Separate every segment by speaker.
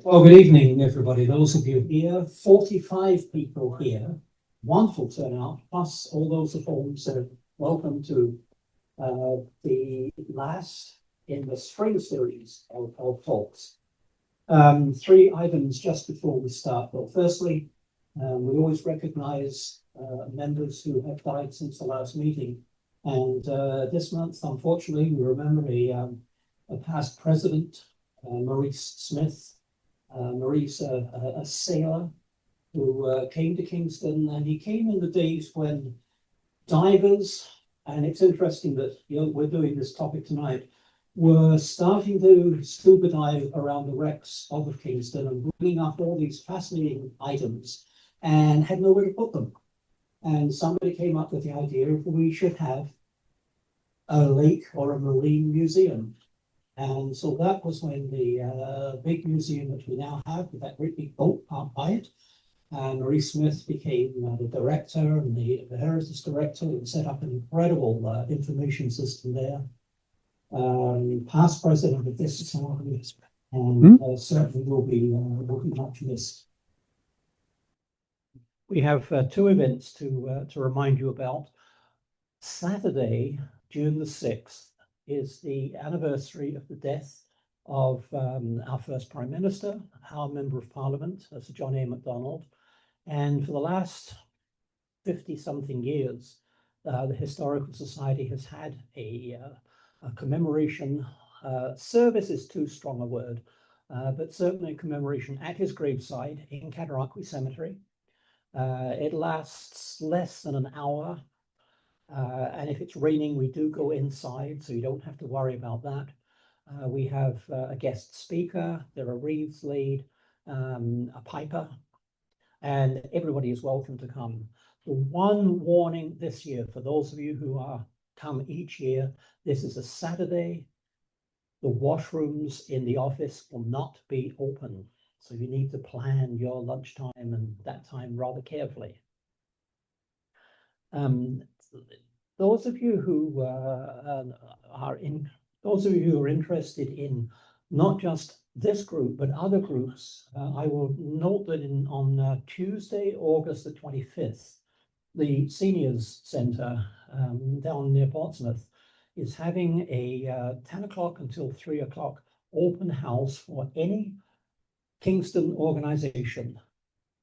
Speaker 1: Well, good evening, everybody. Those of you here, 45 people here, wonderful turnout, plus all those at home. So welcome to the last in the spring series of talks. Three items just before we start. Well, firstly, we always recognize members who have died since the last meeting. And this month, unfortunately, we remember a past president, Maurice Smith. Maurice, a sailor who came to Kingston, and he came in the days when divers, and it's interesting that we're doing this topic tonight, were starting to scuba dive around the wrecks of Kingston and bringing up all these fascinating items and had nowhere to put them. And somebody came up with the idea of we should have a lake or a marine museum. And so that was when the big museum that we now have, with that great big boat parked by it, Maurice Smith became the director and the heritage director, and set up an incredible information system there. Past president of this society, and certainly will be much missed. We have two events to remind you about. Saturday, June the 6th, is the anniversary of the death of our first Prime Minister, our Member of Parliament, Sir John A. Macdonald. And for the last 50-something years, the Historical Society has had a commemoration. Service is too strong a word, but certainly a commemoration at his graveside in Cataraqui Cemetery. It lasts less than an hour. And if it's raining, we do go inside, so you don't have to worry about that. We have a guest speaker, there are wreaths laid, a piper, and everybody is welcome to come. The one warning this year, for those of you who come each year, this is a Saturday. The washrooms in the office will not be open, so you need to plan your lunchtime and that time rather carefully. Those of you who are interested in not just this group but other groups, I will note that on Tuesday, August the 25th, the Seniors Centre down near Portsmouth is having a 10 o'clock until 3 o'clock open house for any Kingston organisation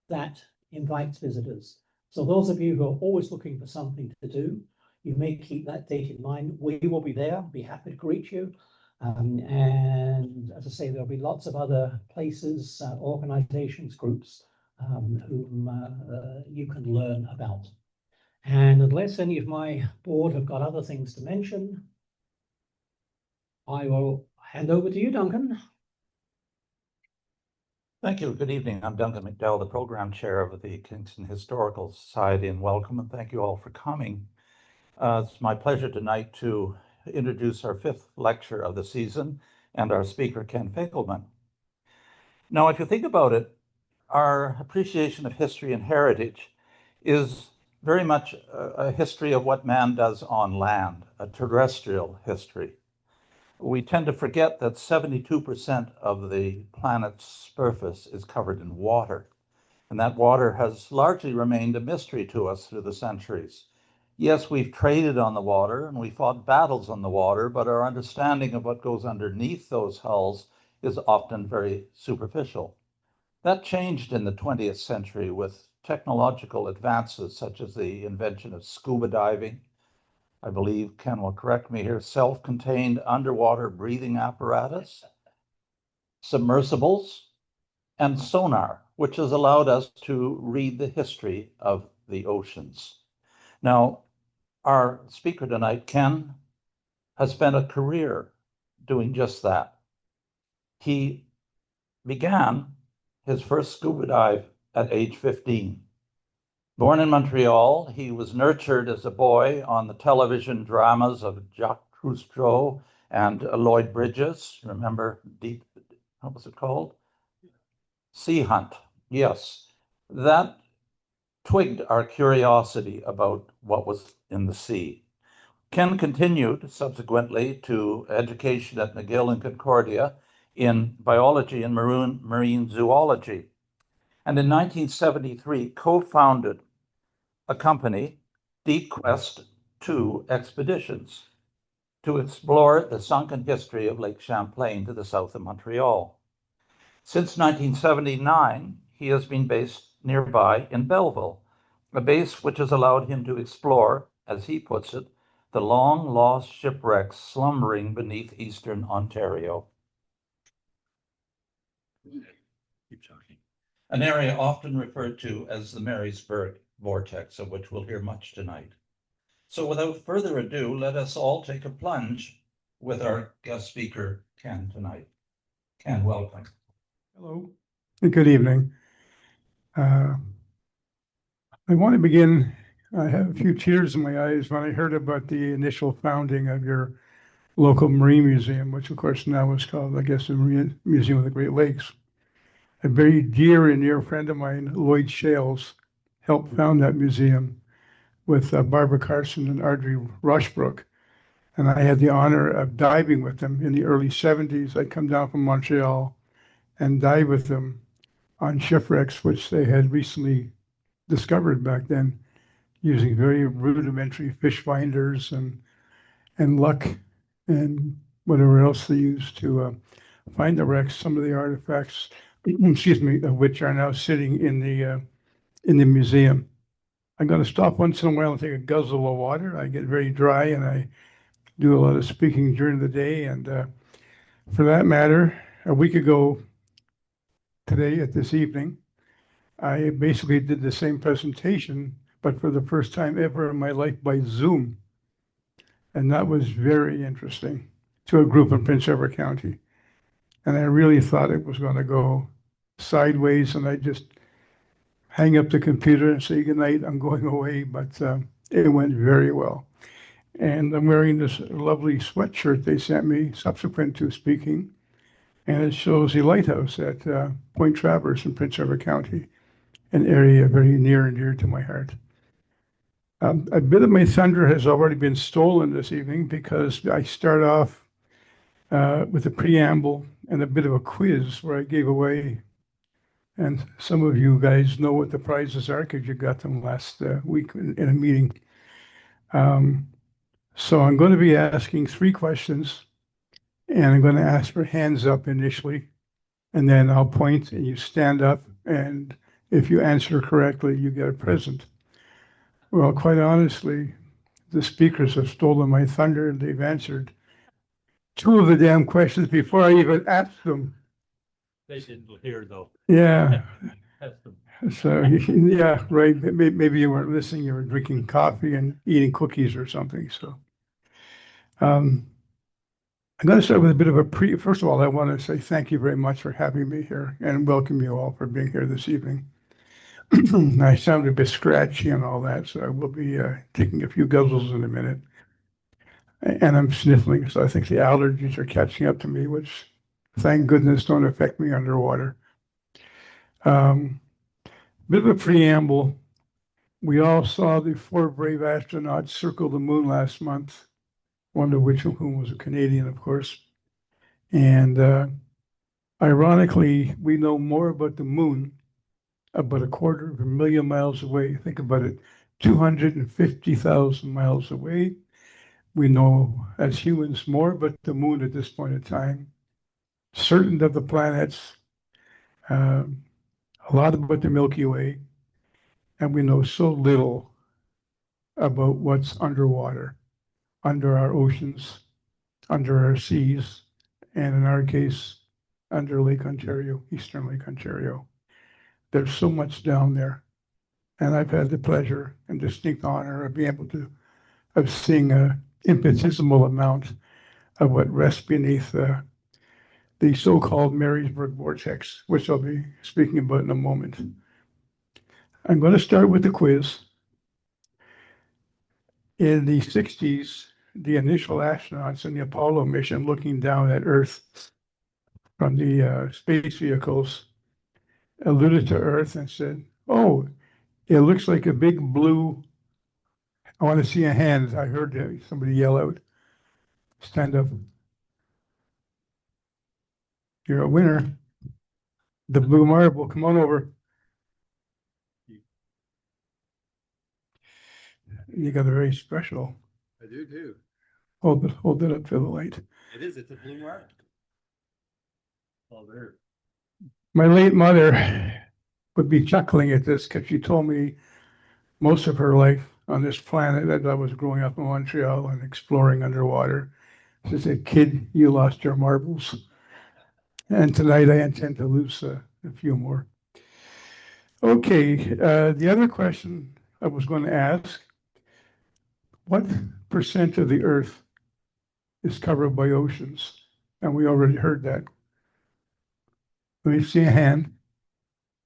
Speaker 1: that invites visitors. So those of you who are always looking for something to do, you may keep that date in mind. We will be there, be happy to greet you. And as I say, there'll be lots of other places, organizations, groups whom you can learn about. And unless any of my board have got other things to mention, I will hand over to you, Duncan.
Speaker 2: Thank you. Good evening. I'm Duncan McDowell, the program chair of the Kingston Historical Society, and welcome, and thank you all for coming. It's my pleasure tonight to introduce our fifth lecture of the season and our speaker, Ken Feigelman. Now, if you think about it, our appreciation of history and heritage is very much a history of what man does on land, a terrestrial history. We tend to forget that 72% of the planet's surface is covered in water, and that water has largely remained a mystery to us through the centuries. Yes, we've traded on the water and we fought battles on the water, but our understanding of what goes underneath those hulls is often very superficial. That changed in the 20th century with technological advances such as the invention of scuba diving. I believe Ken will correct me here, self-contained underwater breathing apparatus, submersibles, and sonar, which has allowed us to read the history of the oceans. Now, our speaker tonight, Ken, has spent a career doing just that. He began his first scuba dive at age 15. Born in Montreal, he was nurtured as a boy on the television dramas of Jacques Cousteau and Lloyd Bridges. Remember what was it called? Sea Hunt. Yes, that twigged our curiosity about what was in the sea. Ken continued subsequently to education at McGill and Concordia in biology and marine zoology. And in 1973, co-founded a company, Deep Quest II Expeditions, to explore the sunken history of Lake Champlain to the south of Montreal. Since 1979, he has been based nearby in Belleville, a base which has allowed him to explore, as he puts it, the long-lost shipwrecks slumbering beneath eastern Ontario. Keep talking. An area often referred to as the Marysburgh Vortex, of which we'll hear much tonight. So without further ado, let us all take a plunge with our guest speaker, Ken, tonight. Ken, welcome.
Speaker 3: Hello, and good evening. I want to begin, I have a few tears in my eyes when I heard about the initial founding of your local Marine Museum, which of course now is called, I guess, the Marine Museum of the Great Lakes. A very dear and near friend of mine, Lloyd Shales, helped found that museum with Barbara Carson and Audrey Rushbrook. And I had the honor of diving with them in the early 70s. I'd come down from Montreal and dive with them on shipwrecks, which they had recently discovered back then, using very rudimentary fish finders and luck and whatever else they used to find the wrecks. Some of the artifacts, excuse me, of which are now sitting in the museum. I'm going to stop once in a while and take a guzzle of water. I get very dry and I do a lot of speaking during the day. And for that matter, a week ago today, at this evening, I basically did the same presentation, but for the first time ever in my life by Zoom. And that was very interesting to a group in Prince Edward County. And I really thought it was going to go sideways and I just hang up the computer and say goodnight, I'm going away, but it went very well. And I'm wearing this lovely sweatshirt they sent me subsequent to speaking. And it shows the lighthouse at Point Traverse in Prince Edward County, an area very near and dear to my heart. A bit of my thunder has already been stolen this evening because I start off with a preamble and a bit of a quiz where I gave away, and some of you guys know what the prizes are because you got them last week in a meeting. So I'm going to be asking 3 questions, and I'm going to ask for hands up initially, and then I'll point and you stand up, and if you answer correctly, you get a present. Well, quite honestly, the speakers have stolen my thunder and they've answered 2 of the damn questions before I even asked them.
Speaker 4: They didn't hear though.
Speaker 3: Yeah.
Speaker 4: Test them.
Speaker 3: So, yeah, right. Maybe you weren't listening. You were drinking coffee and eating cookies or something. So, I'm going to start with a bit of a First of all, I want to say thank you very much for having me here and welcome you all for being here this evening. I sound a bit scratchy and all that, so I will be taking a few guzzles in a minute. And I'm sniffling, so I think the allergies are catching up to me, which, thank goodness, don't affect me underwater. Bit of a preamble. We all saw the 4 brave astronauts circle the moon last month, one of whom was a Canadian, of course. And ironically, we know more about the moon about 250,000 miles away. Think about it, 250,000 miles away. We know as humans more about the moon at this point in time, certain of the planets, a lot about the Milky Way, and we know so little about what's underwater, under our oceans, under our seas, and in our case, under Lake Ontario, Eastern Lake Ontario. There's so much down there. And I've had the pleasure and distinct honor of being able to, of seeing an infinitesimal amount of what rests beneath the so-called Marysburgh Vortex, which I'll be speaking about in a moment. I'm going to start with the quiz. In the 60s, the initial astronauts in the Apollo mission looking down at Earth from the space vehicles alluded to Earth and said, oh, it looks like a big blue. I want to see a hand. I heard somebody yell out. Stand up. You're a winner. The blue marble, come on over. You got a very special.
Speaker 5: I do too.
Speaker 3: Hold it up to the light.
Speaker 5: It is, it's a blue mark.
Speaker 4: Oh, there.
Speaker 3: My late mother would be chuckling at this because she told me most of her life on this planet that I was growing up in Montreal and exploring underwater. She said, "Kid, you lost your marbles." And tonight I intend to lose a few more. Okay, the other question I was going to ask, what percent of the Earth is covered by oceans? And we already heard that. Let me see a hand.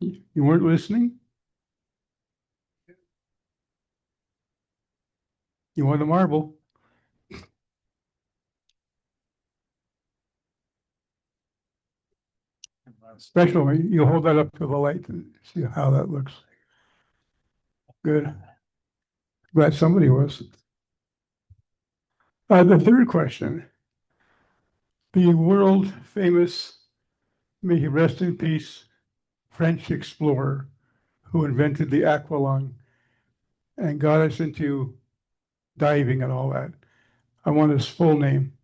Speaker 3: You weren't listening? You want a marble? Special, you hold that up to the light and see how that looks. Good. Glad somebody was. The third question. The world famous, may he rest in peace, French explorer who invented the aqualung and got us into diving and all that. I want his full name.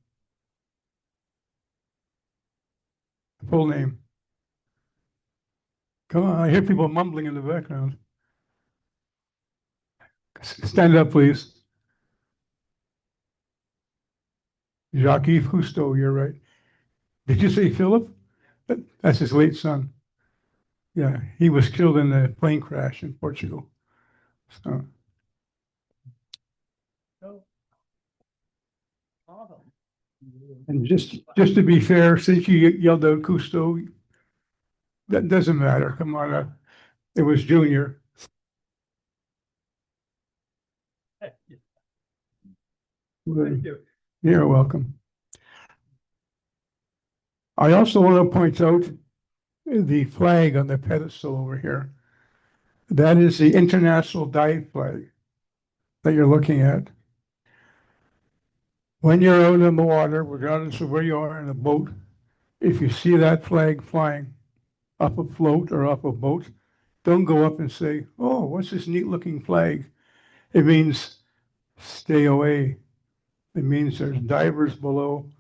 Speaker 3: Full name. Come on, I hear people mumbling in the background. Stand up, please. Jacques-Yves Cousteau, you're right. Did you say Philip? That's his late son. Yeah, he was killed in a plane crash in Portugal. So. And just to be fair, since you yelled out Cousteau, that doesn't matter. Come on, it was Junior.
Speaker 5: Thank you.
Speaker 3: You're welcome. I also want to point out the flag on the pedestal over here. That is the international dive flag that you're looking at. When you're out in the water, regardless of where you are in a boat, if you see that flag flying up a float or up a boat, don't go up and say, "Oh, what's this neat looking flag?" It means stay away. It means there's divers below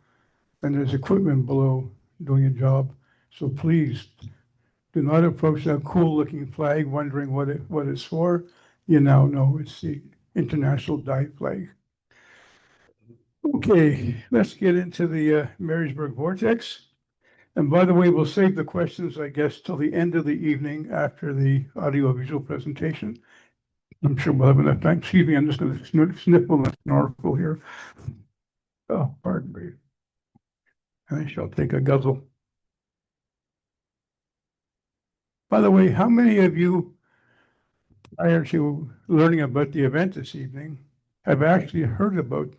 Speaker 3: and there's equipment below doing a job. So please do not approach that cool looking flag wondering what it's for. You now know it's the International Dive Flag. Okay, let's get into the Marysburgh Vortex. And by the way, we'll save the questions, I guess, till the end of the evening after the audio-visual presentation. I'm sure we'll have enough time. Excuse me, I'm just going to sniffle and snorkel here. Oh, pardon me. And I shall take a guzzle. By the way, how many of you, prior to learning about the event this evening, have actually heard about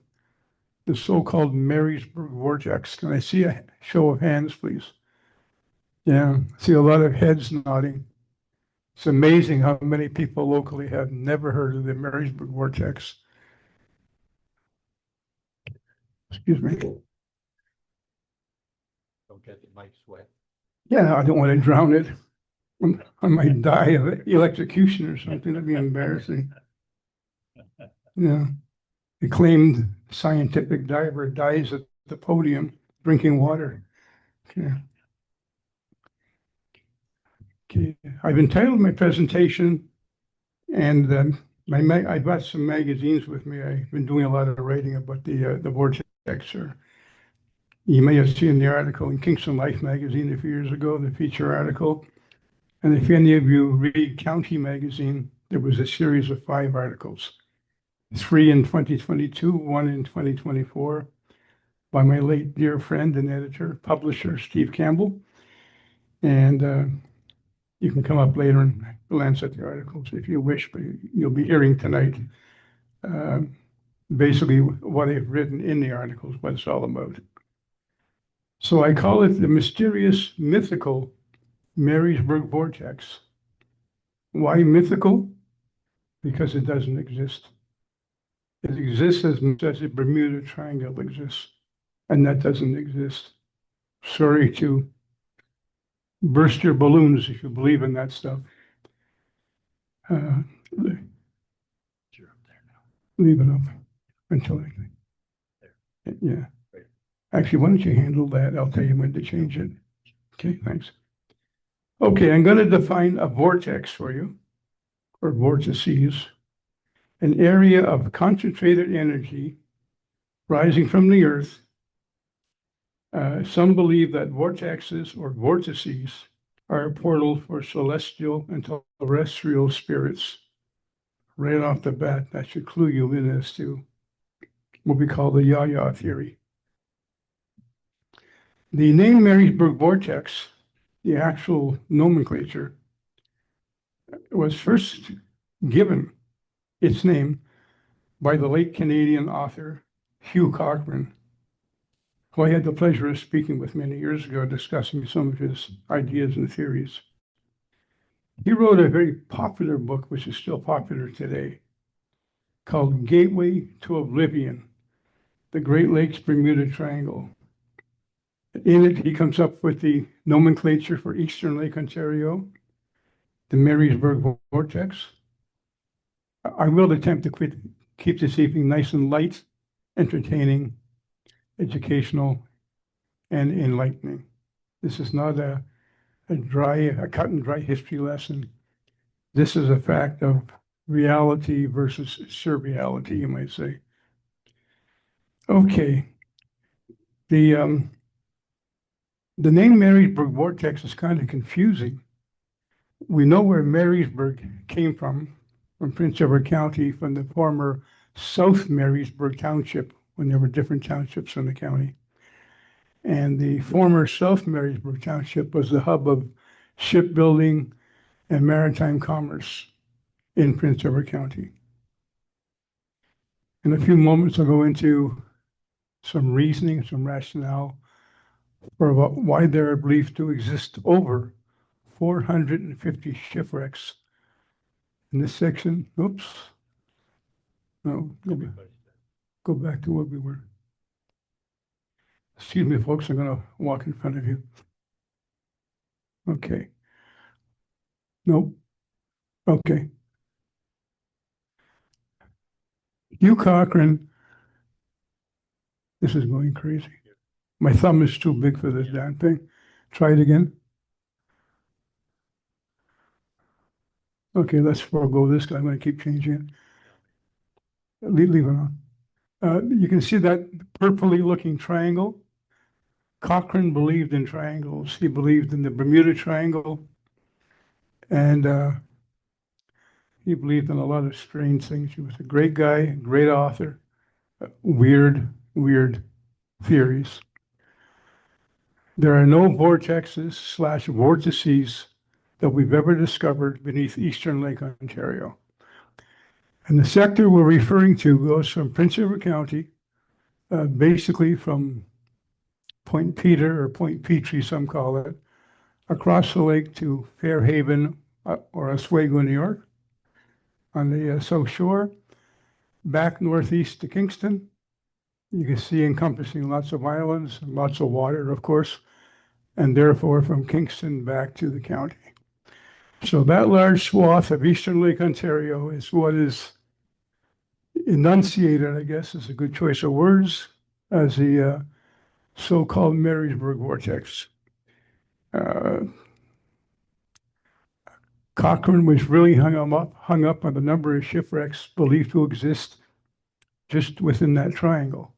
Speaker 3: the so-called Marysburgh Vortex? Can I see a show of hands, please? Yeah, I see a lot of heads nodding. It's amazing how many people locally have never heard of the Marysburgh Vortex. Excuse me.
Speaker 4: Don't get the mic sweat.
Speaker 3: Yeah, I don't want to drown it. I might die of electrocution or something. That'd be embarrassing. Yeah. Acclaimed scientific diver dies at the podium drinking water. Okay. Okay. I've entitled my presentation, and I've got some magazines with me. I've been doing a lot of writing about the vortex. You may have seen the article in Kingston Life magazine a few years ago, the feature article. And if any of you read County magazine, there was a series of 5 articles, 3 in 2022, 1 in 2024, by my late dear friend and editor, publisher, Steve Campbell. And you can come up later and glance at the articles if you wish, but you'll be hearing tonight basically what I've written in the articles, what it's all about. So I call it the Mysterious Mythical Marysburgh Vortex. Why mythical? Because it doesn't exist. It exists as much as the Bermuda Triangle exists, and that doesn't exist. Sorry to burst your balloons if you believe in that stuff. Uh,
Speaker 4: You're up there now.
Speaker 3: leave it up until I, yeah. Actually, why don't you handle that? I'll tell you when to change it. Okay, thanks. Okay, I'm going to define a vortex for you, or vortices, an area of concentrated energy rising from the earth. Some believe that vortexes or vortices are a portal for celestial and terrestrial spirits. Right off the bat, that should clue you in as to what we call the Yaya theory. The name Marysburgh Vortex, the actual nomenclature, was first given its name by the late Canadian author Hugh Cochrane, who I had the pleasure of speaking with many years ago, discussing some of his ideas and theories. He wrote a very popular book, which is still popular today, called Gateway to Oblivion, the Great Lakes Bermuda Triangle. In it, he comes up with the nomenclature for Eastern Lake Ontario, the Marysburgh Vortex. I will attempt to keep this evening nice and light, entertaining, educational, and enlightening. This is not a cut and dry history lesson. This is a fact of reality versus surreality, you might say. Okay. The name Marysburgh Vortex is kind of confusing. We know where Marysburgh came from Prince Edward County, from the former South Marysburgh Township, when there were different townships in the county. And the former South Marysburgh Township was the hub of shipbuilding and maritime commerce in Prince Edward County. In a few moments, I'll go into some reasoning, some rationale for why there are believed to exist over 450 shipwrecks in this section. Oops. No, go back to where we were. Excuse me, folks, I'm going to walk in front of you. Okay. Nope. Okay. Hugh Cochrane, this is going crazy. My thumb is too big for this damn thing. Try it again. Okay, let's forego this because I'm going to keep changing it. Leave it on. You can see that purpley looking triangle. Cochrane believed in triangles. He believed in the Bermuda Triangle, and he believed in a lot of strange things. He was a great guy, great author, weird theories. There are no vortexes/vortices that we've ever discovered beneath Eastern Lake Ontario. And the sector we're referring to goes from Prince Edward County, basically from Point Peter or Point Petrie, some call it, across the lake to Fairhaven or Oswego, New York, on the South Shore, back northeast to Kingston. You can see encompassing lots of islands, lots of water, of course, and therefore from Kingston back to the county. So that large swath of Eastern Lake Ontario is what is enunciated, I guess is a good choice of words, as the so-called Marysburgh Vortex. Cochrane was really hung up on the number of shipwrecks believed to exist just within that triangle.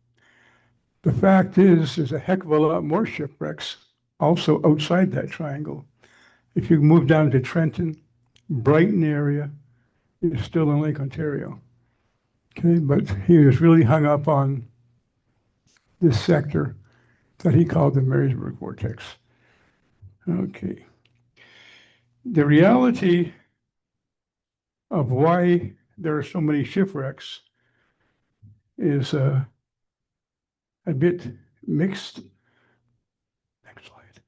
Speaker 3: The fact is, there's a heck of a lot more shipwrecks also outside that triangle. If you move down to Trenton, Brighton area, you're still in Lake Ontario. Okay, but he was really hung up on this sector that he called the Marysburgh Vortex. Okay. The reality of why there are so many shipwrecks is a bit mixed. Next slide.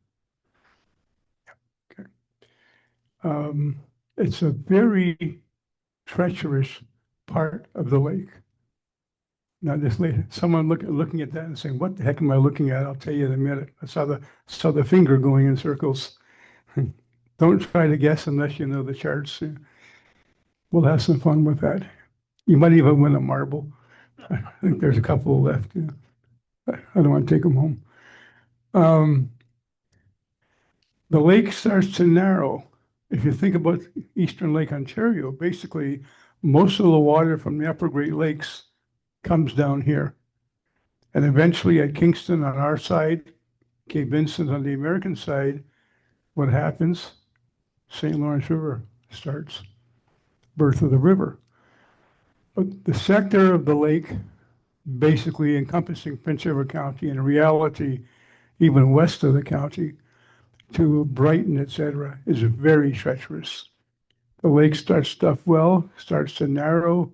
Speaker 3: Okay. It's a very treacherous part of the lake. Now, this lady, someone looking at that and saying, "What the heck am I looking at?" I'll tell you in a minute. I saw the finger going in circles. Don't try to guess unless you know the charts. We'll have some fun with that. You might even win a marble. I think there's a couple left. I don't want to take them home. The lake starts to narrow. If you think about Eastern Lake Ontario, basically most of the water from the upper Great Lakes comes down here. And eventually at Kingston on our side, Cape Vincent on the American side, what happens? St. Lawrence River starts, birth of the river. But the sector of the lake, basically encompassing Prince Edward County, in reality, even west of the county, to Brighton, etc., is very treacherous. The lake starts starts to narrow.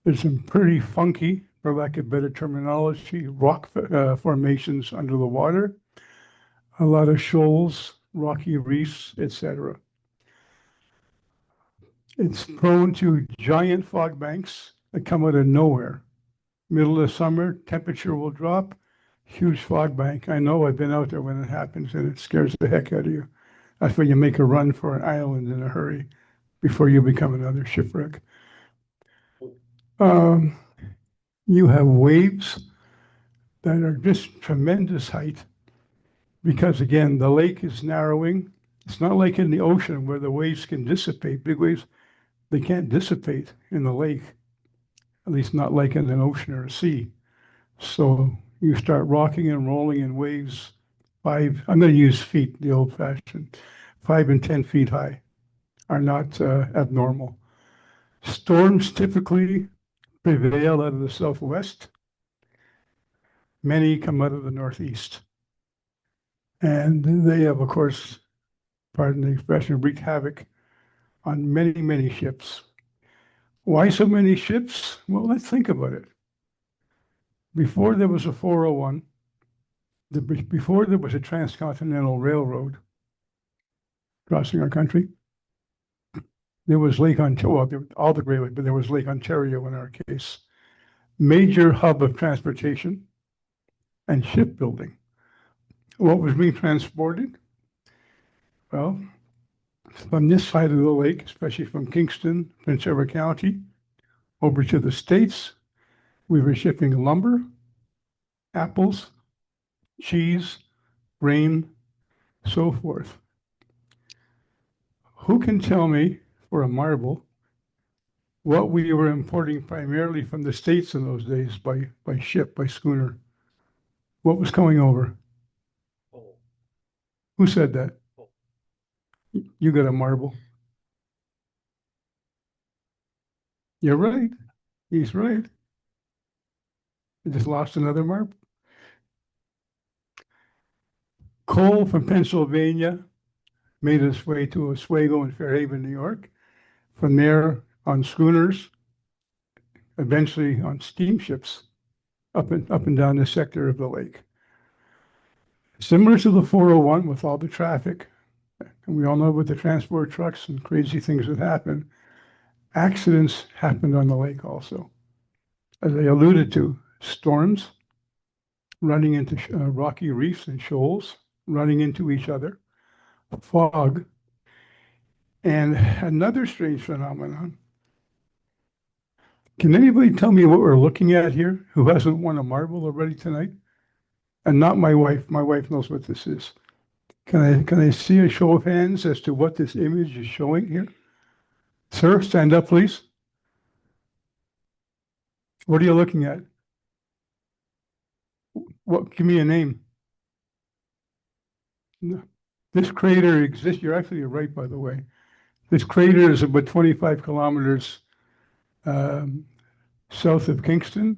Speaker 3: There's some pretty funky, for lack of better terminology, rock formations under the water, a lot of shoals, rocky reefs, etc. It's prone to giant fog banks that come out of nowhere. Middle of summer, temperature will drop, huge fog bank. I know, I've been out there when it happens, and it scares the heck out of you. That's when you make a run for an island in a hurry before you become another shipwreck. You have waves that are just tremendous height because, again, the lake is narrowing. It's not like in the ocean where the waves can dissipate. Big waves, they can't dissipate in the lake, at least not like in an ocean or a sea. So you start rocking and rolling in waves I'm going to use feet, the old fashioned, 5 and 10 feet high are not abnormal. Storms typically prevail out of the southwest. Many come out of the northeast. And they have, of course, pardon the expression, wreaked havoc on many, many ships. Why so many ships? Well, let's think about it. Before there was a 401, before there was a transcontinental railroad crossing our country, there was Lake Ontario, well, all the Great Lakes, but there was Lake Ontario in our case. Major hub of transportation and shipbuilding. What was being transported? Well, from this side of the lake, especially from Kingston, Prince Edward County, over to the States, we were shipping lumber, apples, cheese, grain, so forth. Who can tell me, for a marble, what we were importing primarily from the States in those days by ship, by schooner? What was coming over?
Speaker 5: Coal.
Speaker 3: Who said that?
Speaker 5: Coal.
Speaker 3: You got a marble. You're right. He's right. I just lost another marble. Coal from Pennsylvania made its way to Oswego and Fairhaven, New York. From there on schooners, eventually on steamships, up and down the sector of the lake. Similar to the 401 with all the traffic, and we all know with the transport trucks and crazy things that happen, accidents happened on the lake also. As I alluded to, storms, running into rocky reefs and shoals, running into each other, fog, and another strange phenomenon. Can anybody tell me what we're looking at here who hasn't won a marble already tonight? And not my wife. My wife knows what this is. Can I see a show of hands as to what this image is showing here? Sir, stand up, please. What are you looking at? What? Give me a name. No. This crater exists. You're actually right, by the way. This crater is about 25 kilometers south of Kingston,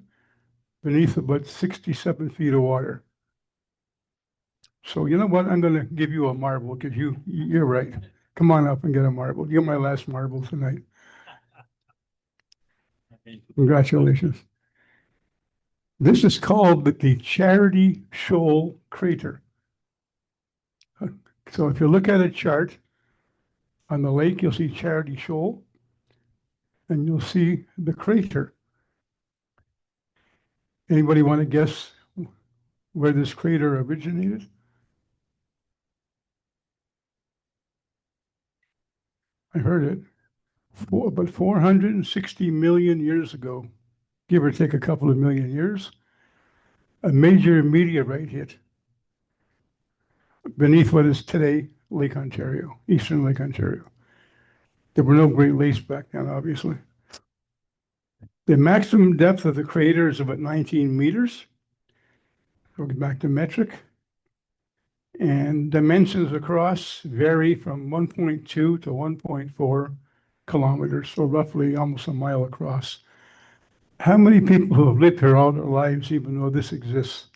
Speaker 3: beneath about 67 feet of water. So you know what? I'm going to give you a marble because you're right. Come on up and get a marble. You're my last marble tonight. Congratulations. This is called the Charity Shoal Crater. So if you look at a chart on the lake, you'll see Charity Shoal, and you'll see the crater. Anybody want to guess where this crater originated? I heard it, but 460 million years ago, give or take a couple of million years, a major meteorite hit beneath what is today Lake Ontario, eastern Lake Ontario. There were no Great Lakes back then, obviously. The maximum depth of the crater is about 19 meters. We'll get back to metric. And dimensions across vary from 1.2 to 1.4 kilometers, so roughly almost a mile across. How many people who have lived here all their lives even though this exists?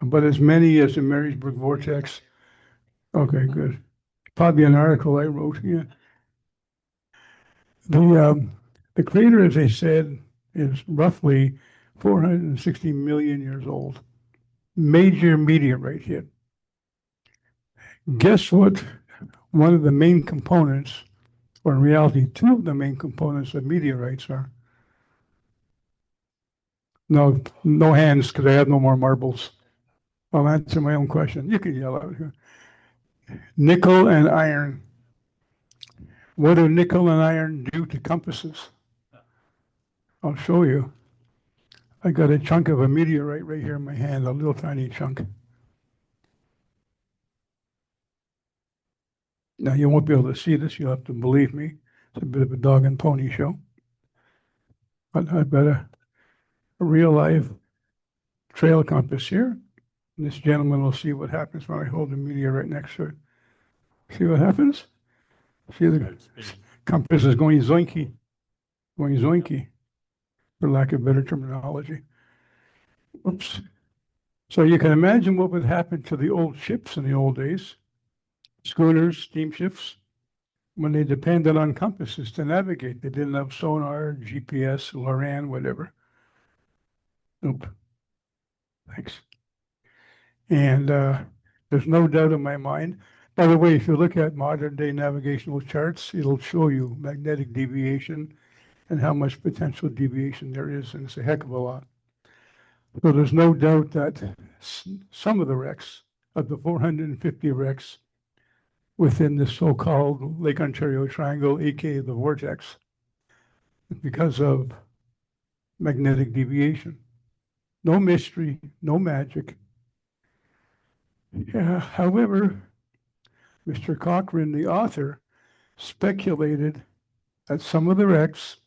Speaker 3: But as many as the Marysburgh Vortex. Okay, good. Probably an article I wrote, yeah. The crater, as I said, is roughly 460 million years old. Major meteorite hit. Guess what one of the main components, or in reality, two of the main components of meteorites are? No, no hands, because I have no more marbles. I'll answer my own question. You can yell out here. Nickel and iron. What do nickel and iron do to compasses? I'll show you. I got a chunk of a meteorite right here in my hand, a little tiny chunk. Now, you won't be able to see this. You'll have to believe me. It's a bit of a dog and pony show. But I've got a real live trail compass here. And this gentleman will see what happens when I hold the meteorite next to it. See what happens? See the compass is going zoinky, for lack of better terminology. Oops. So you can imagine what would happen to the old ships in the old days, schooners, steamships, when they depended on compasses to navigate. They didn't have sonar, GPS, LORAN, whatever. Nope. Thanks. And there's no doubt in my mind. By the way, if you look at modern day navigational charts, it'll show you magnetic deviation and how much potential deviation there is, and it's a heck of a lot. So there's no doubt that some of the wrecks, of the 450 wrecks within the so-called Lake Ontario Triangle, aka the vortex, because of magnetic deviation. No mystery, no magic. Yeah, however, Mr. Cochrane, the author, speculated that some of the wrecks,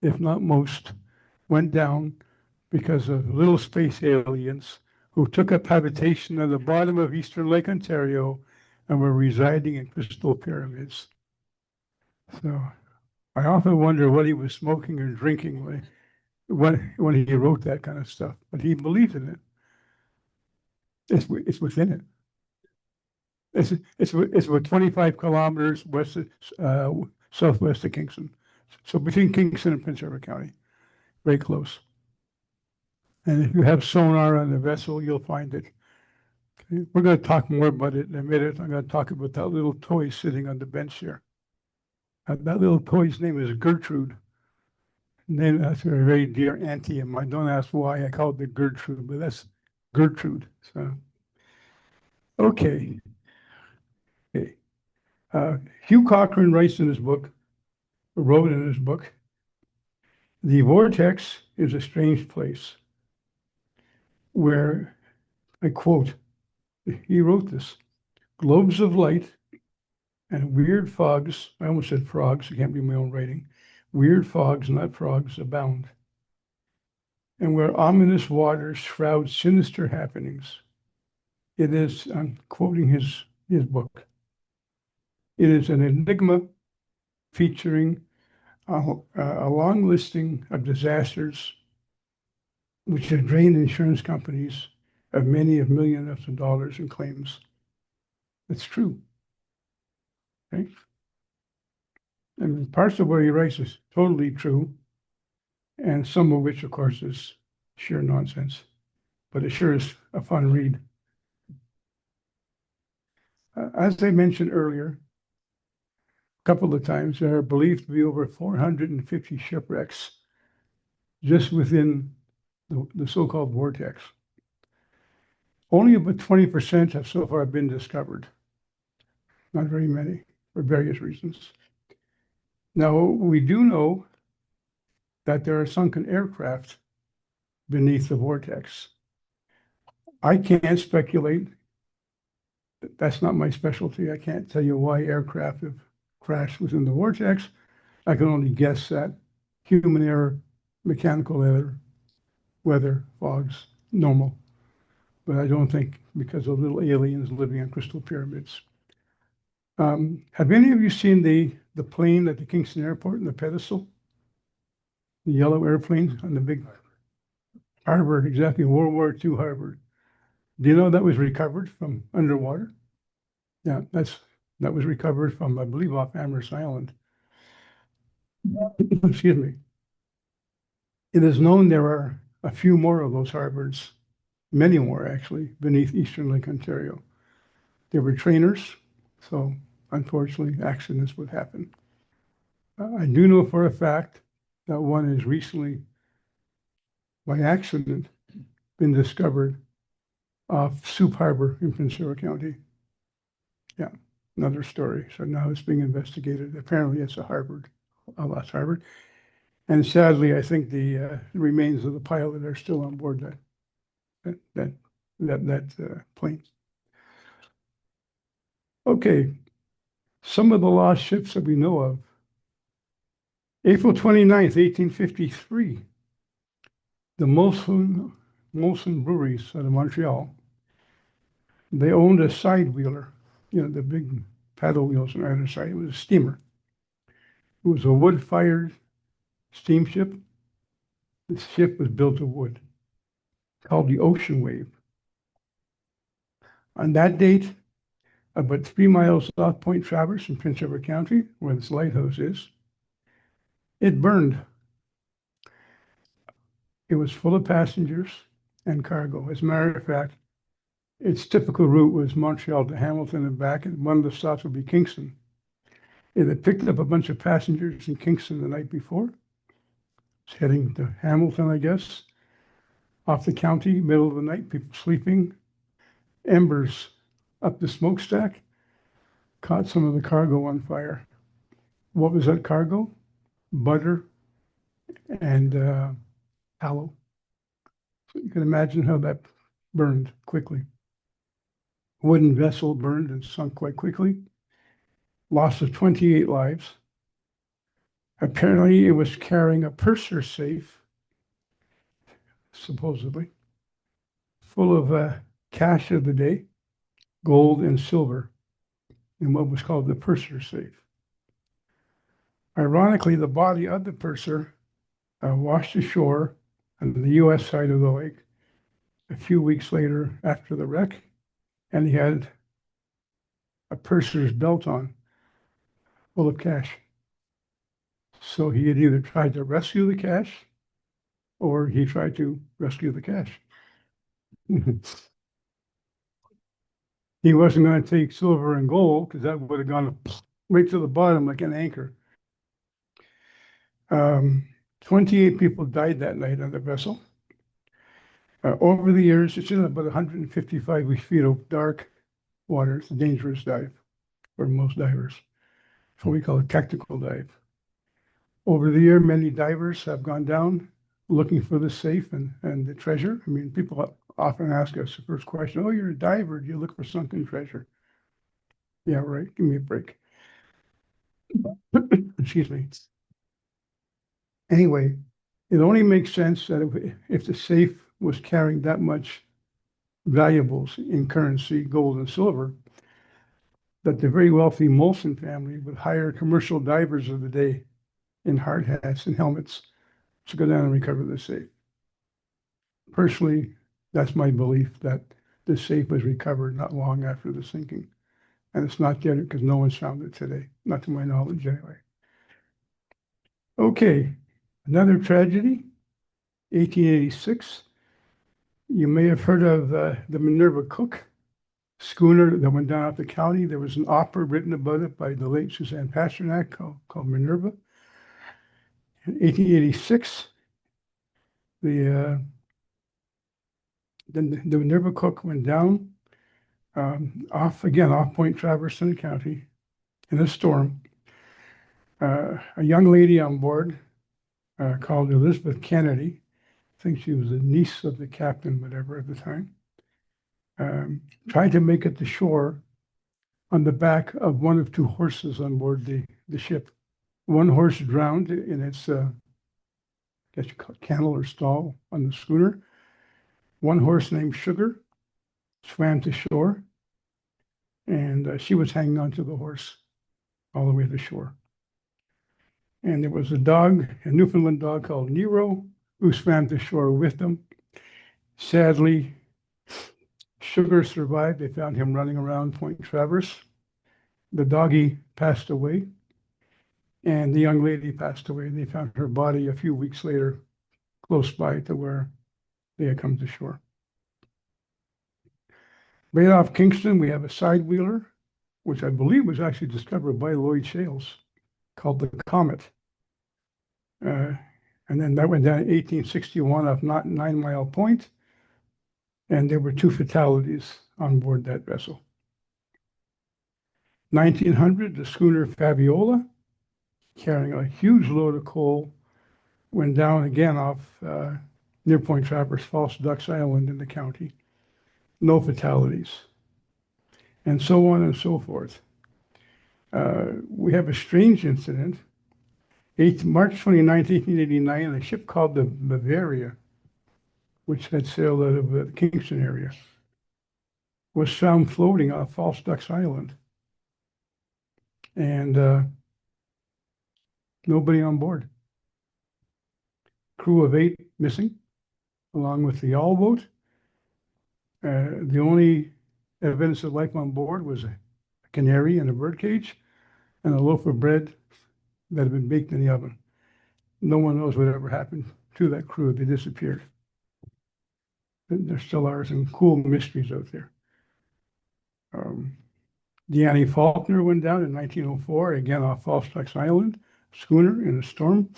Speaker 3: if not most, went down because of little space aliens who took up habitation at the bottom of eastern Lake Ontario and were residing in crystal pyramids. So I often wonder what he was smoking or drinking when he wrote that kind of stuff, but he believed in it. It's within it. It's about 25 kilometers west of, southwest of Kingston. So between Kingston and Prince Edward County, very close. And if you have sonar on the vessel, you'll find it. Okay. We're going to talk more about it in a minute. I'm going to talk about that little toy sitting on the bench here. That little toy's name is Gertrude. Named after a very dear auntie of mine. Don't ask why I called it Gertrude, but that's Gertrude. So, okay. Hugh Cochrane wrote in his book, the vortex is a strange place where, I quote, he wrote this, globes of light and weird fogs, I almost said frogs, I can't read my own writing, weird fogs, not frogs, abound, and where ominous waters shroud sinister happenings. It is, I'm quoting his book, it is an enigma featuring a long listing of disasters which have drained insurance companies of many of millions of dollars in claims. It's true. Okay? And parts of what he writes is totally true, and some of which, of course, is sheer nonsense. But it sure is a fun read. As I mentioned earlier, a couple of times, there are believed to be over 450 shipwrecks just within the so-called vortex. Only about 20% have so far been discovered. Not very many, for various reasons. Now, we do know that there are sunken aircraft beneath the vortex. I can't speculate. That's not my specialty. I can't tell you why aircraft have crashed within the vortex. I can only guess that human error, mechanical error, weather, fogs, normal. But I don't think because of little aliens living on crystal pyramids. Have any of you seen the plane at the Kingston airport in the pedestal? The yellow airplane on the big Harvard, exactly, World War II Harvard. Do you know that was recovered from underwater? Yeah, that was recovered from, I believe, off Amherst Island. Excuse me. It is known there are a few more of those Harvards, many more actually, beneath Eastern Lake, Ontario. They were trainers, so unfortunately accidents would happen. I do know for a fact that one has recently, by accident, been discovered off Soup Harbor in Prince Edward County. Yeah, another story. So now it's being investigated. Apparently it's a lost Harvard. And sadly, I think the remains of the pilot are still on board that plane. Okay, some of the lost ships that we know of. April 29th, 1853, the Molson breweries out of Montreal, they owned a side wheeler, the big paddle wheels on either side. It was a steamer. It was a wood-fired steamship. The ship was built of wood, called the Ocean Wave. On that date, about 3 miles off Point Traverse in Prince Edward County, where this lighthouse is, it burned. It was full of passengers and cargo. As a matter of fact, its typical route was Montreal to Hamilton and back, and one of the stops would be Kingston. It had picked up a bunch of passengers in Kingston the night before. It's heading to Hamilton, I guess, off the county, middle of the night, people sleeping, embers up the smokestack, caught some of the cargo on fire. What was that cargo? Butter and tallow. So you can imagine how that burned quickly. Wooden vessel burned and sunk quite quickly. Loss of 28 lives. Apparently, it was carrying a purser safe, supposedly, full of cash of the day, gold and silver, in what was called the purser safe. Ironically, the body of the purser washed ashore on the U.S. side of the lake a few weeks later after the wreck, and he had a purser's belt on full of cash. So he had either tried to rescue the cash or he tried to rescue the cash. He wasn't going to take silver and gold because that would have gone right to the bottom like an anchor. 28 people died that night on the vessel. Over the years, it's in about 155 feet of dark water. It's a dangerous dive for most divers. It's what we call a tactical dive. Over the year, many divers have gone down looking for the safe and the treasure. I mean, people often ask us the first question, oh, you're a diver, do you look for sunken treasure? Yeah, right, give me a break. Excuse me. Anyway, it only makes sense that if the safe was carrying that much valuables in currency, gold and silver, that the very wealthy Molson family would hire commercial divers of the day in hard hats and helmets to go down and recover the safe. Personally, that's my belief that the safe was recovered not long after the sinking. And it's not yet because no one's found it today, not to my knowledge anyway. Okay, another tragedy, 1886. You may have heard of the Minerva Cook schooner that went down off the county. There was an opera written about it by the late Suzanne Pasternak called Minerva. In 1886, the Minerva Cook went down off Point Traverse County in a storm. A young lady on board called Elizabeth Kennedy. I think she was a niece of the captain, whatever, at the time. Tried to make it to shore on the back of one of two horses on board the ship. One horse drowned in its guess you call it kennel or stall on the schooner. One horse named Sugar swam to shore, and she was hanging onto the horse all the way to shore. And there was a dog, a Newfoundland dog called Nero, who swam to shore with them. Sadly, Sugar survived. They found him running around Point Traverse. The doggy passed away, and the young lady passed away. They found her body a few weeks later, close by to where they had come to shore. Right off Kingston, we have a side wheeler, which I believe was actually discovered by Lloyd Shales, called the Comet. And then that went down in 1861 off 9 Mile Point, and there were 2 fatalities on board that vessel. 1900, the schooner Fabiola, carrying a huge load of coal, went down again off near Point Traverse, False Ducks Island in the county. No fatalities, and so on and so forth. We have a strange incident. March 29th, 1889, a ship called the Bavaria, which had sailed out of the Kingston area, was found floating off False Ducks Island. And nobody on board. Crew of 8 missing, along with the yawl boat. The only evidence of life on board was a canary in a bird cage and a loaf of bread that had been baked in the oven. No one knows what ever happened to that crew. They disappeared. There still are some cool mysteries out there. The Annie Faulkner went down in 1904, again off False Ducks Island, schooner in a storm,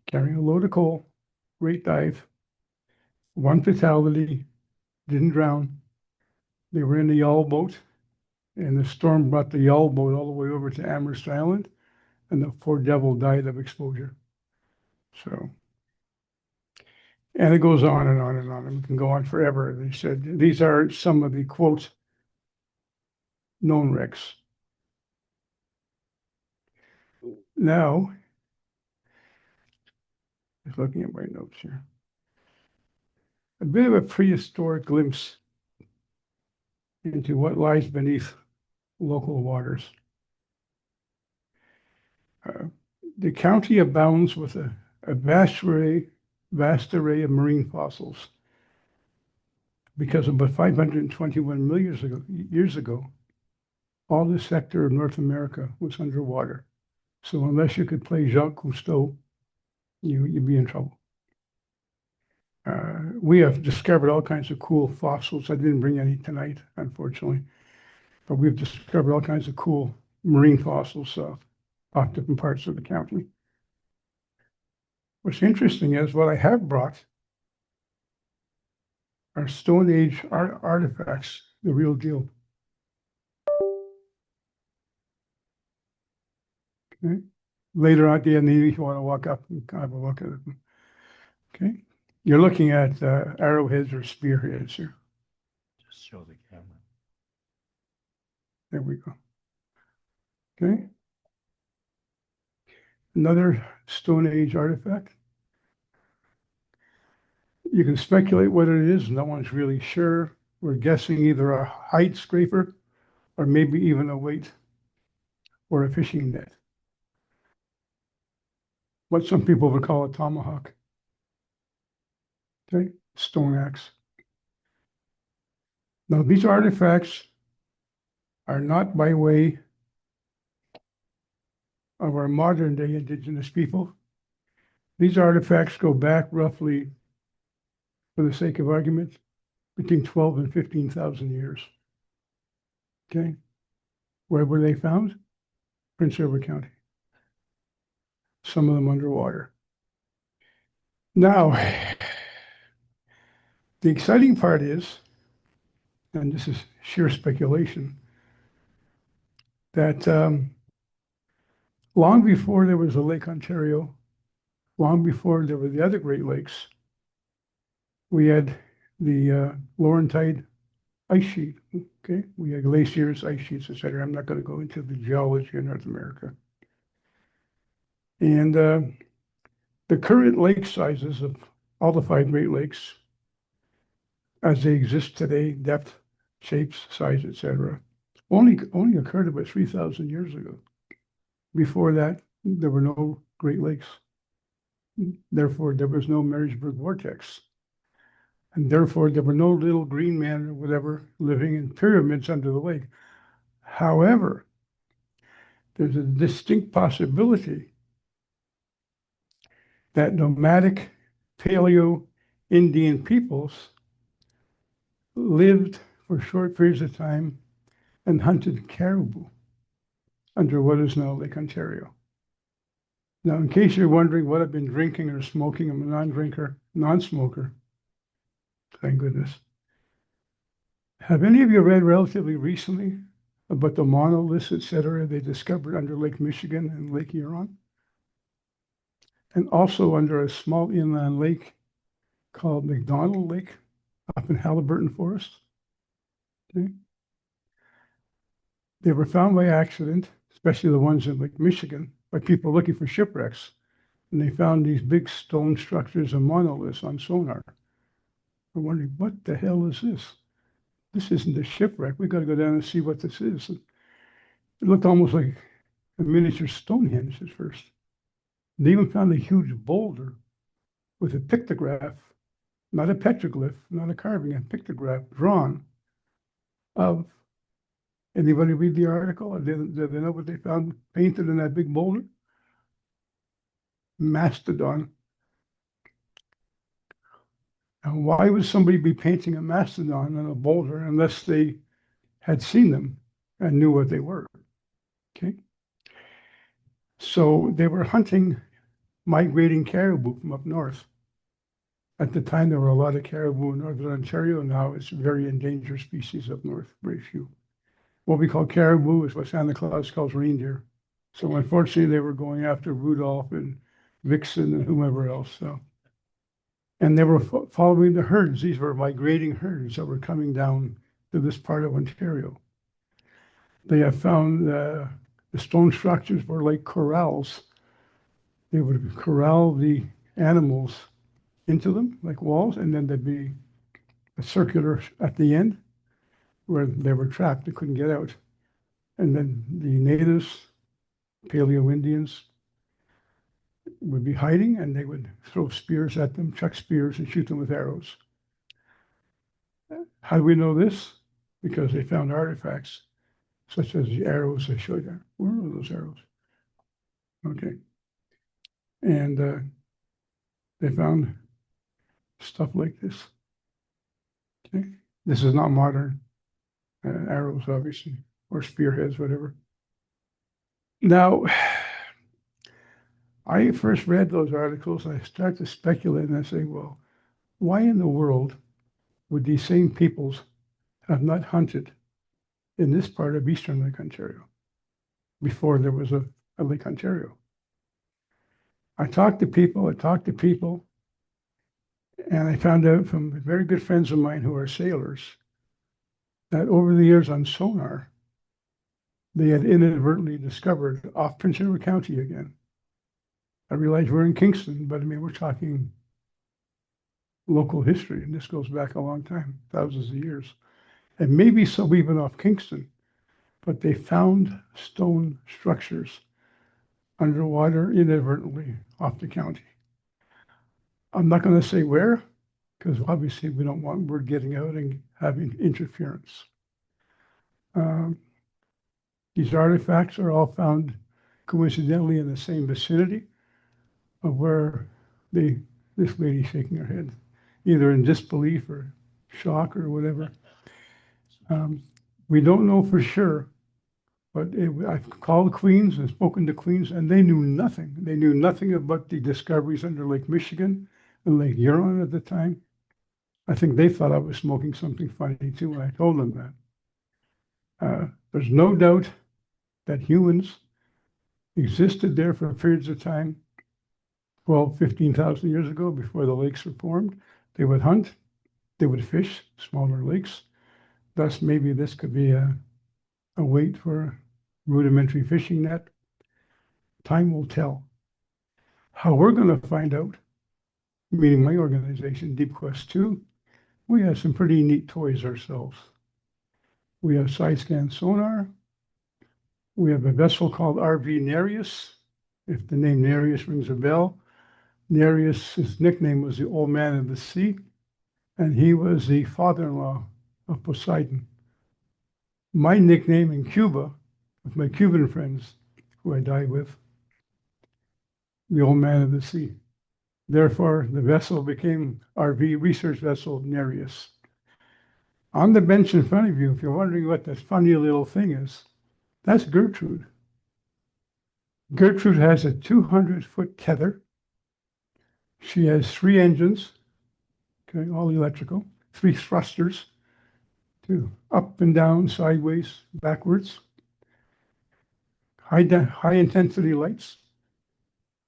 Speaker 3: carrying a load of coal, great dive, 1 fatality, didn't drown. They were in the yawl boat, and the storm brought the yawl boat all the way over to Amherst Island, and the poor devil died of exposure. So, and it goes on and on and on, and we can go on forever. They said these are some of the, quote, known wrecks. Now, just looking at my notes here, a bit of a prehistoric glimpse into what lies beneath local waters. The county abounds with a vast array of marine fossils. Because about 521 million years ago, all this sector of North America was underwater. So unless you could play Jacques Cousteau, you'd be in trouble. We have discovered all kinds of cool fossils. I didn't bring any tonight, unfortunately, but we've discovered all kinds of cool marine fossils off different parts of the county. What's interesting is what I have brought are Stone Age artifacts, the real deal. Okay. Later on at the end, if you want to walk up and have a look at it. Okay. You're looking at arrowheads or spearheads here.
Speaker 4: Just show the camera.
Speaker 3: There we go. Okay. Another Stone Age artifact. You can speculate what it is. No one's really sure. We're guessing either a height scraper or maybe even a weight or a fishing net. What some people would call a tomahawk. Okay, stone axe. Now, these artifacts are not by way of our modern day indigenous people. These artifacts go back roughly, for the sake of argument, between 12 and 15,000 years. Okay, where were they found? Prince Edward County. Some of them underwater. Now, the exciting part is, and this is sheer speculation, that long before there was a Lake Ontario, long before there were the other Great Lakes, we had the Laurentide ice sheet. Okay, we had glaciers, ice sheets, etc. I'm not going to go into the geology of North America. And the current lake sizes of all the 5 Great Lakes, as they exist today, depth, shapes, size, etc., only occurred about 3,000 years ago. Before that, there were no Great Lakes. Therefore, there was no Marysburgh Vortex. And therefore, there were no little green men or whatever living in pyramids under the lake. However, there's a distinct possibility that nomadic Paleo-Indian peoples lived for short periods of time and hunted caribou under what is now Lake Ontario. Now, in case you're wondering what I've been drinking or smoking, I'm a non-drinker, non-smoker. Thank goodness. Have any of you read relatively recently about the monoliths, etc., they discovered under Lake Michigan and Lake Huron? And also under a small inland lake called McDonald Lake up in Halliburton Forest. Okay. They were found by accident, especially the ones in Lake Michigan, by people looking for shipwrecks. And they found these big stone structures and monoliths on sonar. I'm wondering, what the hell is this? This isn't a shipwreck. We got to go down and see what this is. It looked almost like a miniature Stonehenge at first. They even found a huge boulder with a pictograph, not a petroglyph, not a carving, a pictograph drawn of. Anybody read the article? Do they know what they found painted in that big boulder? Mastodon. And why would somebody be painting a mastodon on a boulder unless they had seen them and knew what they were? Okay. So they were hunting migrating caribou from up north. At the time, there were a lot of caribou in northern Ontario. Now it's a very endangered species up north, very few. What we call caribou is what Santa Claus calls reindeer. So unfortunately, they were going after Rudolph and Vixen and whomever else. So, and they were following the herds. These were migrating herds that were coming down to this part of Ontario. They have found the stone structures were like corrals. They would corral the animals into them like walls, and then there'd be a circular at the end where they were trapped. They couldn't get out. And then the natives, Paleo-Indians, would be hiding, and they would throw spears at them, chuck spears, and shoot them with arrows. How do we know this? Because they found artifacts, such as the arrows I showed you. Where are those arrows? Okay. And they found stuff like this. Okay. This is not modern arrows, obviously, or spearheads, whatever. Now, I first read those articles, and I start to speculate, and I say, well, why in the world would these same peoples have not hunted in this part of eastern Lake Ontario before there was a Lake Ontario? I talked to people, and I found out from very good friends of mine who are sailors that over the years on sonar, they had inadvertently discovered off Prince Edward County again. I realize we're in Kingston, but I mean, we're talking local history, and this goes back a long time, thousands of years. And maybe so even off Kingston, but they found stone structures underwater inadvertently off the county. I'm not going to say where, because obviously we don't want word getting out and having interference. These artifacts are all found coincidentally in the same vicinity of where this lady's shaking her head, either in disbelief or shock or whatever. We don't know for sure, but I've called Queens and spoken to Queens, and they knew nothing. They knew nothing about the discoveries under Lake Michigan and Lake Huron at the time. I think they thought I was smoking something funny too when I told them that. There's no doubt that humans existed there for periods of time, 12, 15,000 years ago, before the lakes were formed. They would hunt, they would fish smaller lakes. Thus, maybe this could be a weight for a rudimentary fishing net. Time will tell. How we're going to find out, meaning my organization, Deep Quest 2, we have some pretty neat toys ourselves. We have side scan sonar. We have a vessel called RV Nereus. If the name Nereus rings a bell, Nereus, his nickname was the Old Man of the Sea, and he was the father-in-law of Poseidon. My nickname in Cuba, with my Cuban friends, who I died with, the Old Man of the Sea. Therefore, the vessel became RV Research Vessel Nereus. On the bench in front of you, if you're wondering what this funny little thing is, that's Gertrude. Gertrude has a 200-foot tether. She has 3 engines, okay, all electrical, 3 thrusters, 2 up and down, sideways, backwards, high intensity lights,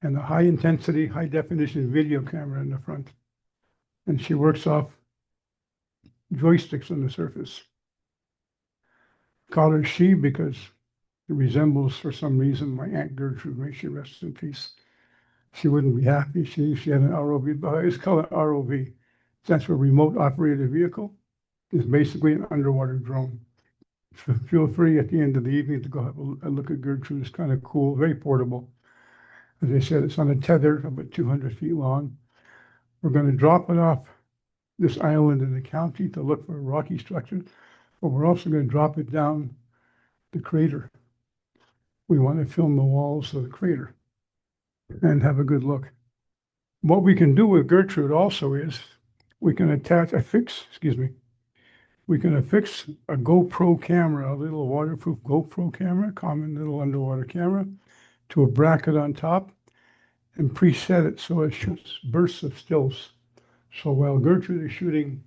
Speaker 3: and a high intensity, high definition video camera in the front. And she works off joysticks on the surface. Call her she because it resembles, for some reason, my Aunt Gertrude, may she rest in peace. She wouldn't be happy. She had an ROV, but I always call it ROV. That's for remote operated vehicle. It's basically an underwater drone. So feel free at the end of the evening to go have a look at Gertrude. It's kind of cool, very portable. As I said, it's on a tether about 200 feet long. We're going to drop it off this island in the county to look for a rocky structure, but we're also going to drop it down the crater. We want to film the walls of the crater and have a good look. What we can do with Gertrude also is we can we can affix a GoPro camera, a little waterproof GoPro camera, common little underwater camera, to a bracket on top and preset it so it shoots bursts of stills. So while Gertrude is shooting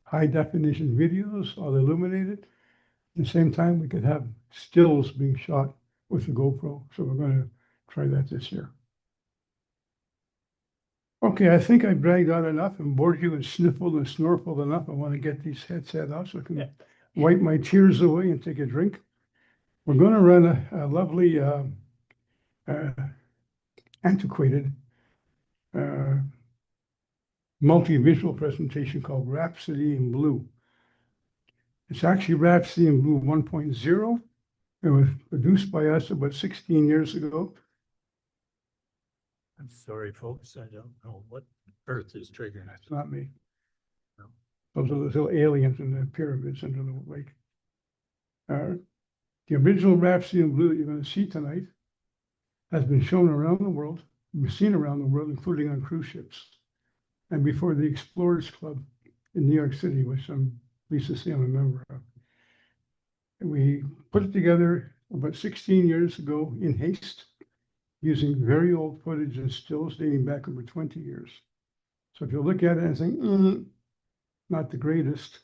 Speaker 3: high definition videos, all illuminated, at the same time we could have stills being shot with the GoPro. So we're going to try that this year. Okay, I think I bragged out enough and bored you and sniffled and snorkeled enough. I want to get these headsets off so I can wipe my tears away and take a drink. We're going to run a lovely antiquated multi-visual presentation called Rhapsody in Blue. It's actually Rhapsody in Blue 1.0. It was produced by us about 16 years ago.
Speaker 4: I'm sorry, folks. I don't know what Earth is triggering.
Speaker 3: That's not me.
Speaker 4: No.
Speaker 3: Those are those little aliens in the pyramids under the lake. The original Rhapsody in Blue that you're going to see tonight has been shown around the world, seen around the world, including on cruise ships, and before the Explorers Club in New York City, which I'm pleased to say I'm a member of. And we put it together about 16 years ago in haste, using very old footage and stills dating back over 20 years. So if you look at it and think, not the greatest,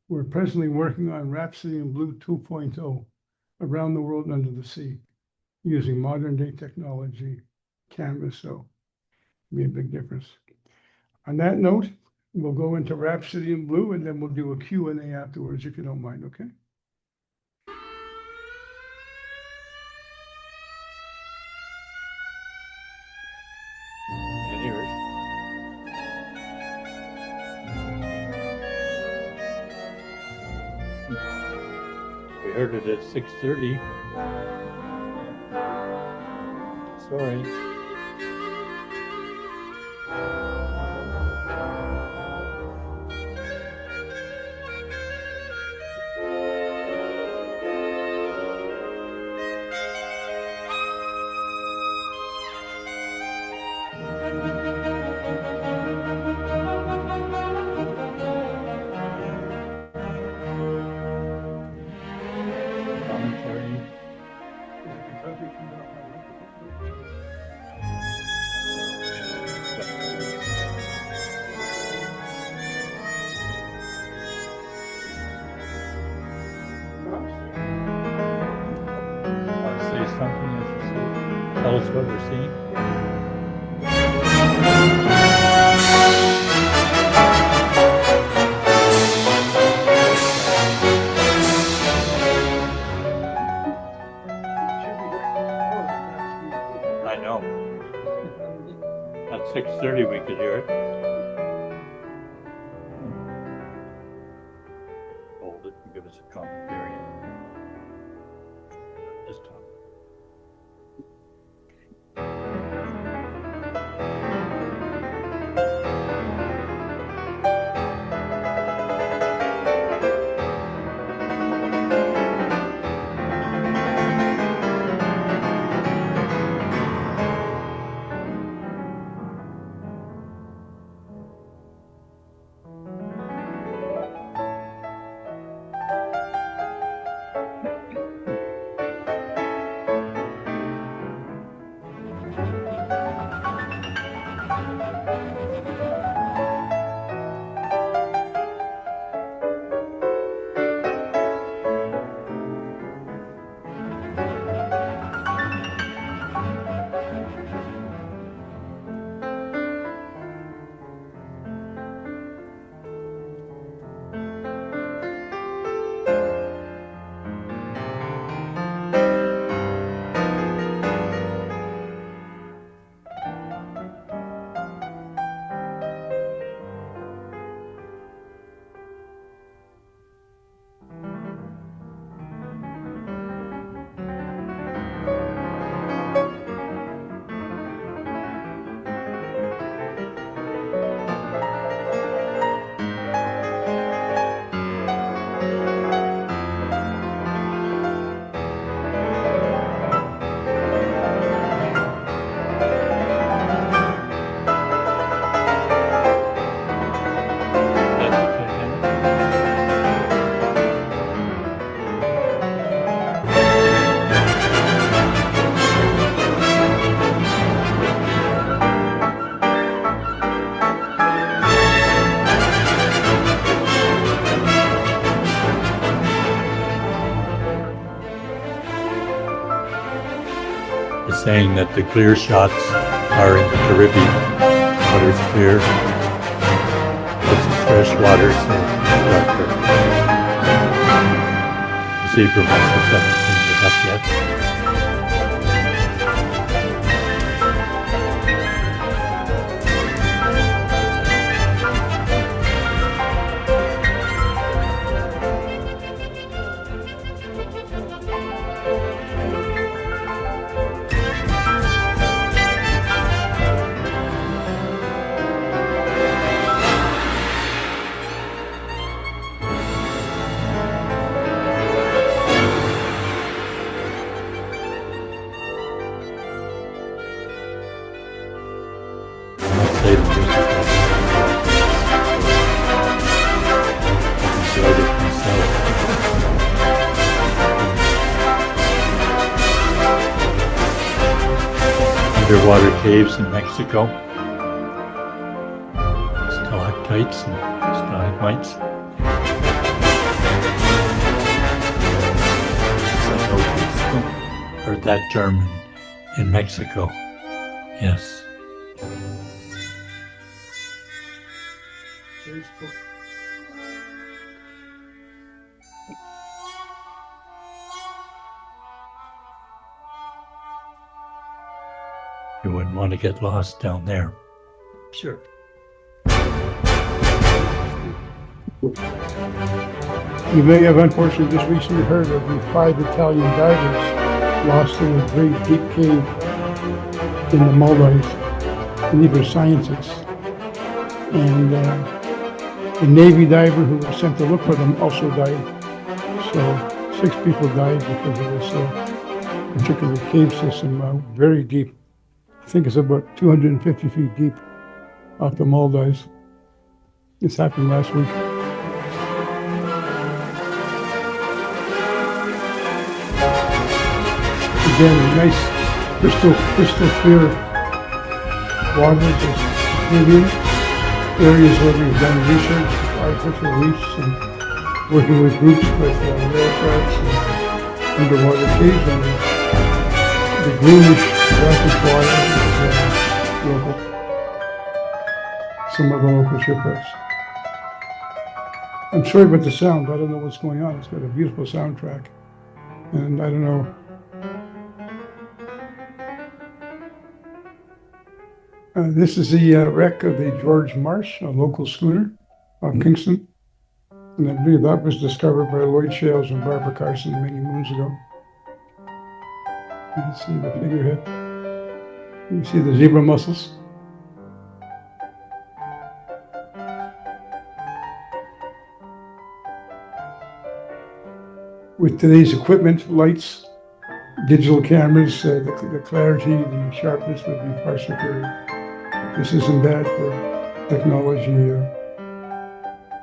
Speaker 3: we're presently working on Rhapsody in Blue 2.0 around the world and under the sea, using modern day technology, cameras, so it'll be a big difference. On that note, we'll go into Rhapsody in Blue and then we'll do a Q&A afterwards, if you don't mind, okay?
Speaker 4: Can't hear it. We heard it at 6:30. Sorry. Commentary. tell us what we're seeing? I know. At 6:30 we could hear it. Hold it and give us a commentary. Just talk. Saying that the clear shots are in the Caribbean. Water's clear. It's fresh water, so it's darker. The zebra mussels haven't cleaned it up yet. Underwater caves in Mexico, stalactites and stalagmites. Heard that term in Mexico, yes. You wouldn't want to get lost down there. Sure.
Speaker 3: You may have unfortunately just recently heard of the 5 Italian divers lost in a great deep cave in the Maldives. And these were scientists. And the Navy diver who was sent to look for them also died. So 6 people died because of this particular cave system, very deep. I think it's about 250 feet deep off the Maldives. This happened last week. Again, nice crystal clear water, just Caribbean areas where we've done research, artificial reefs, and working with groups with whale sharks and underwater caves, and The greenish brackish water is local. Some of the local shipwrecks. I'm sorry about the sound. I don't know what's going on. It's got a beautiful soundtrack. And I don't know. This is the wreck of the George Marsh, a local schooner off Kingston. And I believe that was discovered by Lloyd Shales and Barbara Carson many moons ago. You can see the figurehead. You can see the zebra mussels. With today's equipment, lights, digital cameras, the clarity, the sharpness would be far superior. This isn't bad for technology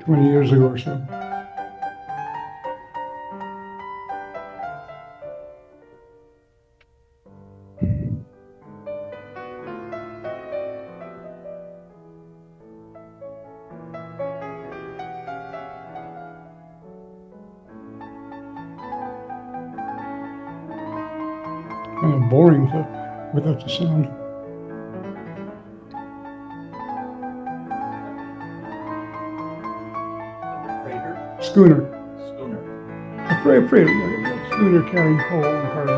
Speaker 3: 20 years ago or so. Kind of boring without the sound. Schooner. A freighter, yeah, schooner carrying coal and cargo.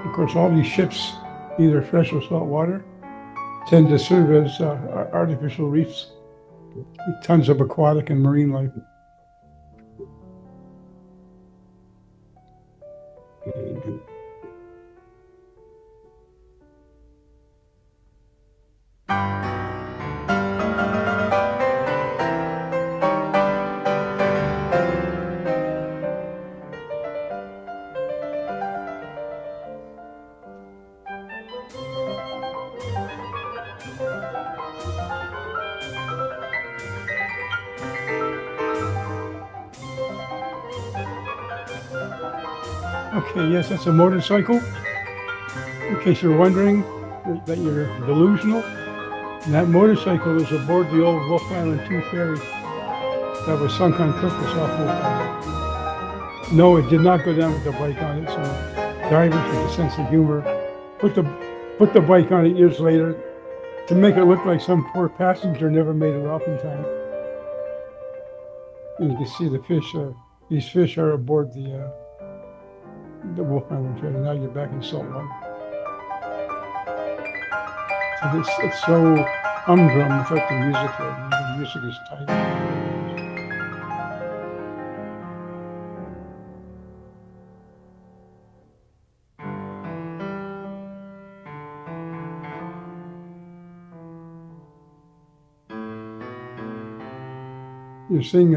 Speaker 3: Of course, all these ships, either fresh or salt water, tend to serve as artificial reefs with tons of aquatic and marine life. Okay, yes, that's a motorcycle. In case you're wondering that you're delusional, and that motorcycle is aboard the old Wolf Island 2 ferry that was sunk on purpose off Wolf Island. No, it did not go down with the bike on it, so divers with a sense of humor put the bike on it years later to make it look like some poor passenger never made it off in time. And you can see the fish, these fish are aboard the Wolf Island ferry. Now you're back in salt water. So it's so humdrum without the music there. The music is tight. You're seeing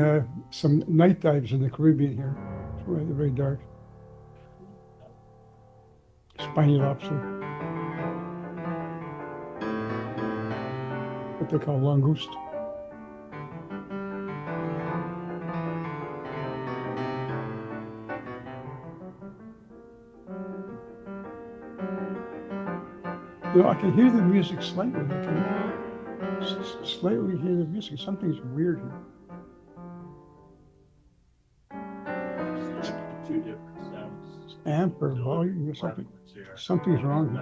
Speaker 3: some night dives in the Caribbean here. It's very, very dark. Spiny lobster. What they call langoust. You know, I can hear the music slightly. I can slightly hear the music. Something's weird here.
Speaker 4: Two different sounds.
Speaker 3: Amp or volume or something. Something's wrong here.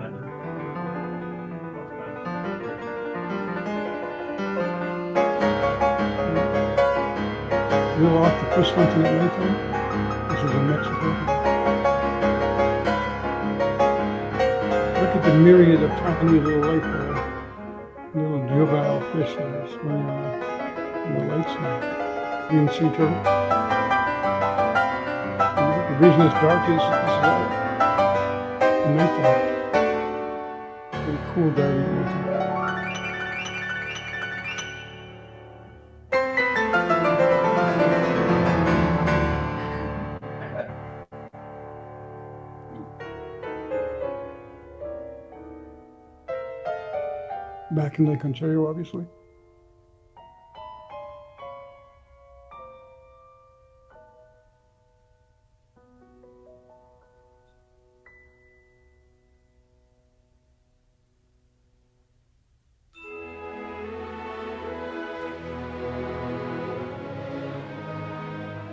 Speaker 3: A little octopus hunting at nighttime. This is in Mexico. Look at the myriad of tiny little life, little juvenile fish that are swimming in the lakes and green sea turtle. The reason it's dark is nighttime. Pretty cool diving at nighttime. Back in Lake Ontario, obviously.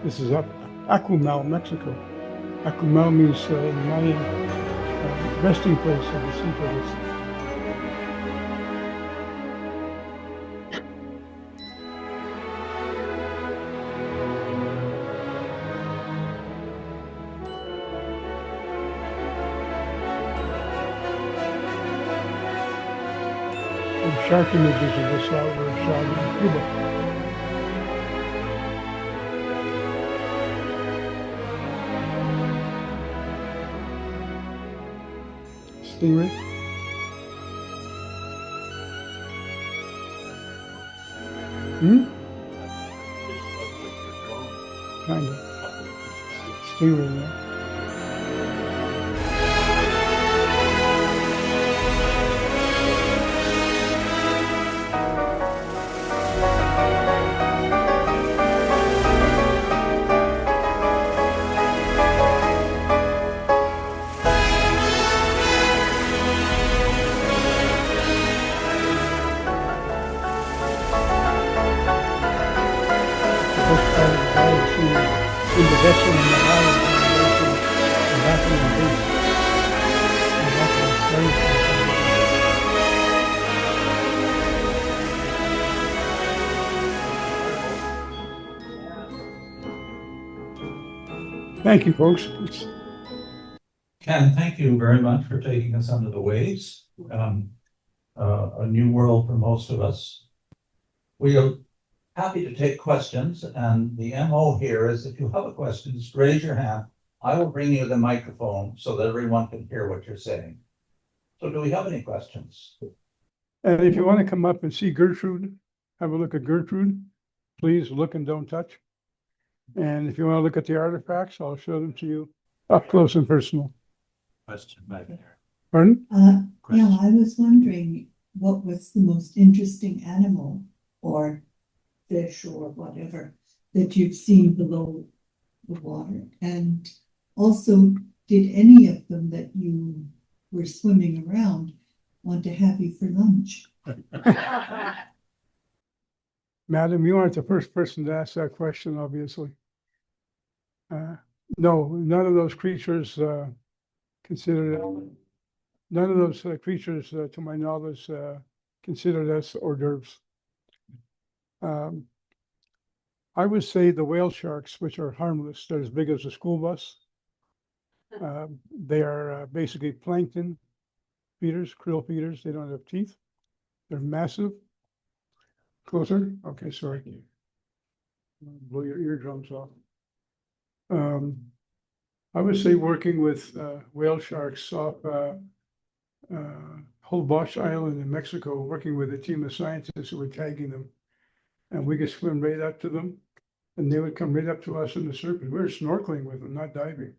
Speaker 3: This is Akumal, Mexico. Akumal means Mayan resting place of the sea turtles. The shark images of this out were shot in Cuba. Stingray. Kind of. Stingray, yeah. In the vessel in the island, and that's in the base. And that's very cool. Thank you, folks.
Speaker 2: Ken, thank you very much for taking us under the waves. A new world for most of us. We are happy to take questions, and the MO here is if you have a question, just raise your hand. I will bring you the microphone so that everyone can hear what you're saying. So do we have any questions?
Speaker 3: And if you want to come up and see Gertrude, have a look at Gertrude, please look and don't touch. And if you want to look at the artifacts, I'll show them to you up close and personal.
Speaker 4: Question back there.
Speaker 3: Pardon?
Speaker 6: Yeah, I was wondering what was the most interesting animal or fish or whatever that you've seen below the water, and also did any of them that you were swimming around want to have you for lunch?
Speaker 3: Madam, you aren't the first person to ask that question, obviously. No, none of those creatures considered, none of those creatures, to my knowledge, considered as hors d'oeuvres. I would say the whale sharks, which are harmless, they're as big as a school bus. They are basically plankton feeders, krill feeders. They don't have teeth. They're massive. Closer? Okay, sorry. Blow your eardrums off. I would say working with whale sharks off Holbox Island in Mexico, working with a team of scientists who were tagging them. And we could swim right up to them, and they would come right up to us in the surface. We were snorkeling with them, not diving.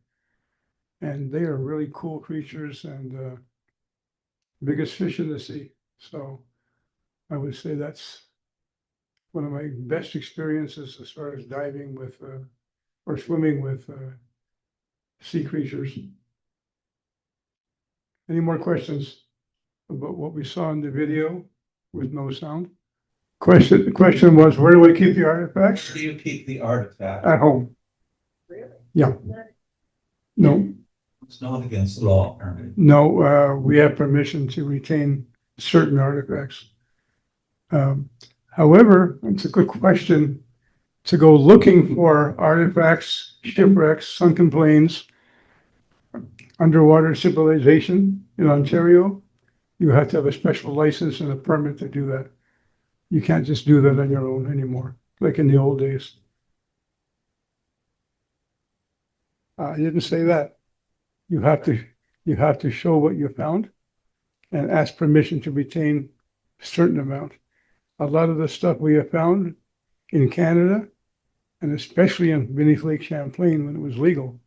Speaker 3: And they are really cool creatures and biggest fish in the sea. So I would say that's one of my best experiences as far as diving with or swimming with sea creatures. Any more questions about what we saw in the video with no sound? The question was, where do we keep the artifacts?
Speaker 2: Do you keep the artifacts?
Speaker 3: At home.
Speaker 6: Really?
Speaker 3: Yeah. No,
Speaker 2: It's not against the law, apparently.
Speaker 3: no, we have permission to retain certain artifacts. However, it's a good question to go looking for artifacts, shipwrecks, sunken planes, underwater civilization in Ontario. You have to have a special license and a permit to do that. You can't just do that on your own anymore, like in the old days. I didn't say that. You have to show what you found and ask permission to retain a certain amount. A lot of the stuff we have found in Canada, and especially in beneath Lake Champlain when it was legal,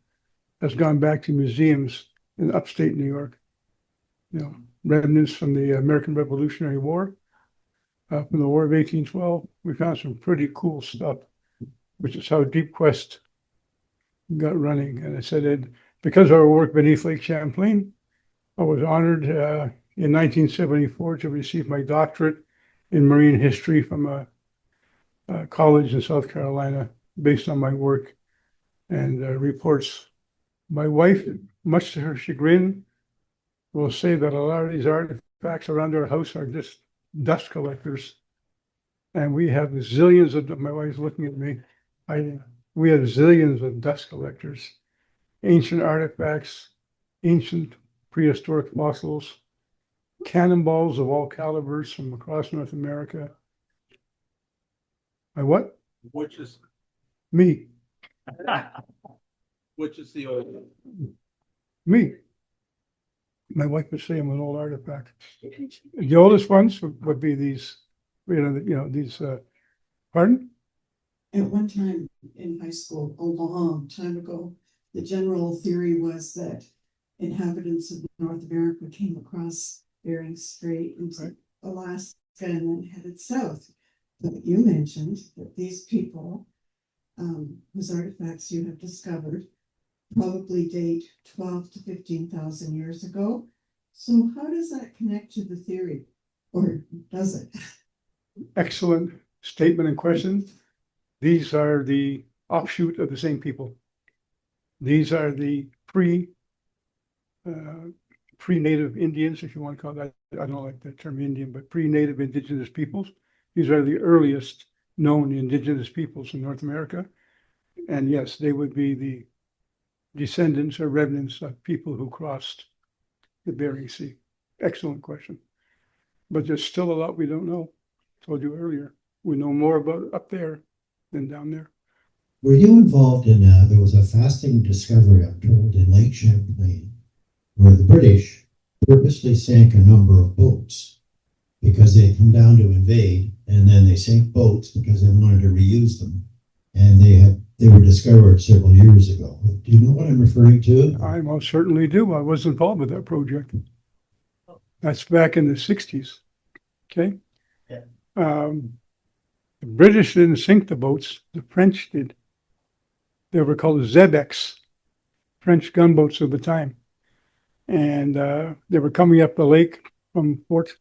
Speaker 3: has gone back to museums in upstate New York. You know, remnants from the American Revolutionary War, from the War of 1812. We found some pretty cool stuff, which is how Deep Quest got running. And I said, because of our work beneath Lake Champlain, I was honored in 1974 to receive my doctorate in marine history from a college in South Carolina based on my work and reports. My wife, much to her chagrin, will say that a lot of these artifacts around our house are just dust collectors. And we have zillions of them. My wife's looking at me. We have zillions of dust collectors, ancient artifacts, ancient prehistoric fossils, cannonballs of all calibers from across North America. My what?
Speaker 2: Which is
Speaker 3: Me.
Speaker 2: the
Speaker 3: Me. My wife would say I'm an old artifact. The oldest ones would be these, these, pardon?
Speaker 7: At one time in high school, a long time ago, the general theory was that inhabitants of North America came across Bering Strait into Alaska and then headed south. But you mentioned that these people, whose artifacts you have discovered, probably date 12 to 15,000 years ago. So how does that connect to the theory? Or does it?
Speaker 3: Excellent statement and question. These are the offshoot of the same people. These are the pre-native Indians, if you want to call that. I don't like that term Indian, but pre-native indigenous peoples. These are the earliest known indigenous peoples in North America. And yes, they would be the descendants or remnants of people who crossed the Bering Sea. Excellent question. But there's still a lot we don't know. Told you earlier, we know more about up there than down there.
Speaker 8: Were you involved in, there was a fascinating discovery, I'm told, in Lake Champlain, where the British purposely sank a number of boats because they come down to invade, and then they sank boats because they wanted to reuse them. And they were discovered several years ago. Do you know what I'm referring to?
Speaker 3: I most certainly do. I was involved with that project. That's back in the 60s. Okay.
Speaker 8: Yeah.
Speaker 3: The British didn't sink the boats, the French did. They were called Zebecs, French gunboats of the time. And they were coming up the lake from Fort.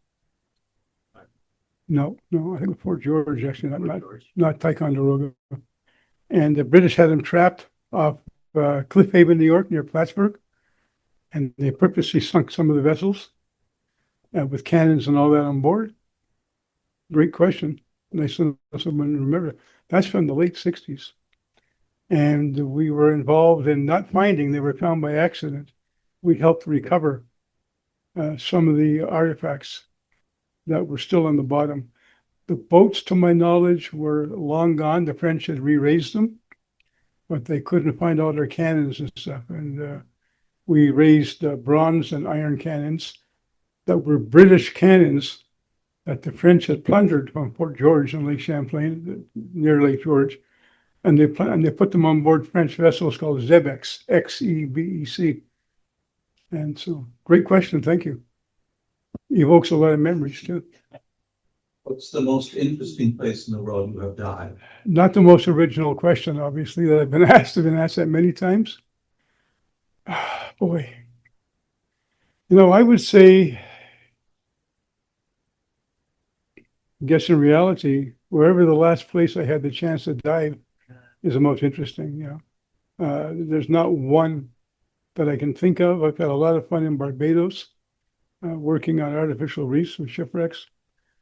Speaker 3: No, I think Fort George, actually, not Ticonderoga. And the British had them trapped off Cliff Haven, New York, near Plattsburgh. And they purposely sunk some of the vessels with cannons and all that on board. Great question. Nice of someone to remember. That's from the late 60s. And we were involved in not finding, they were found by accident. We helped recover some of the artifacts that were still on the bottom. The boats, to my knowledge, were long gone. The French had re-raised them, but they couldn't find all their cannons and stuff. And we raised bronze and iron cannons that were British cannons that the French had plundered from Fort George in Lake Champlain, near Lake George. And they put them on board French vessels called Zebecs, X-E-B-E-C. And so, great question. Thank you. Evokes a lot of memories, too.
Speaker 2: What's the most interesting place in the world you have dived?
Speaker 3: Not the most original question, obviously, that I've been asked. I've been asked that many times. Boy. I would say, I guess in reality, wherever the last place I had the chance to dive is the most interesting, There's not one that I can think of. I've had a lot of fun in Barbados, working on artificial reefs with shipwrecks.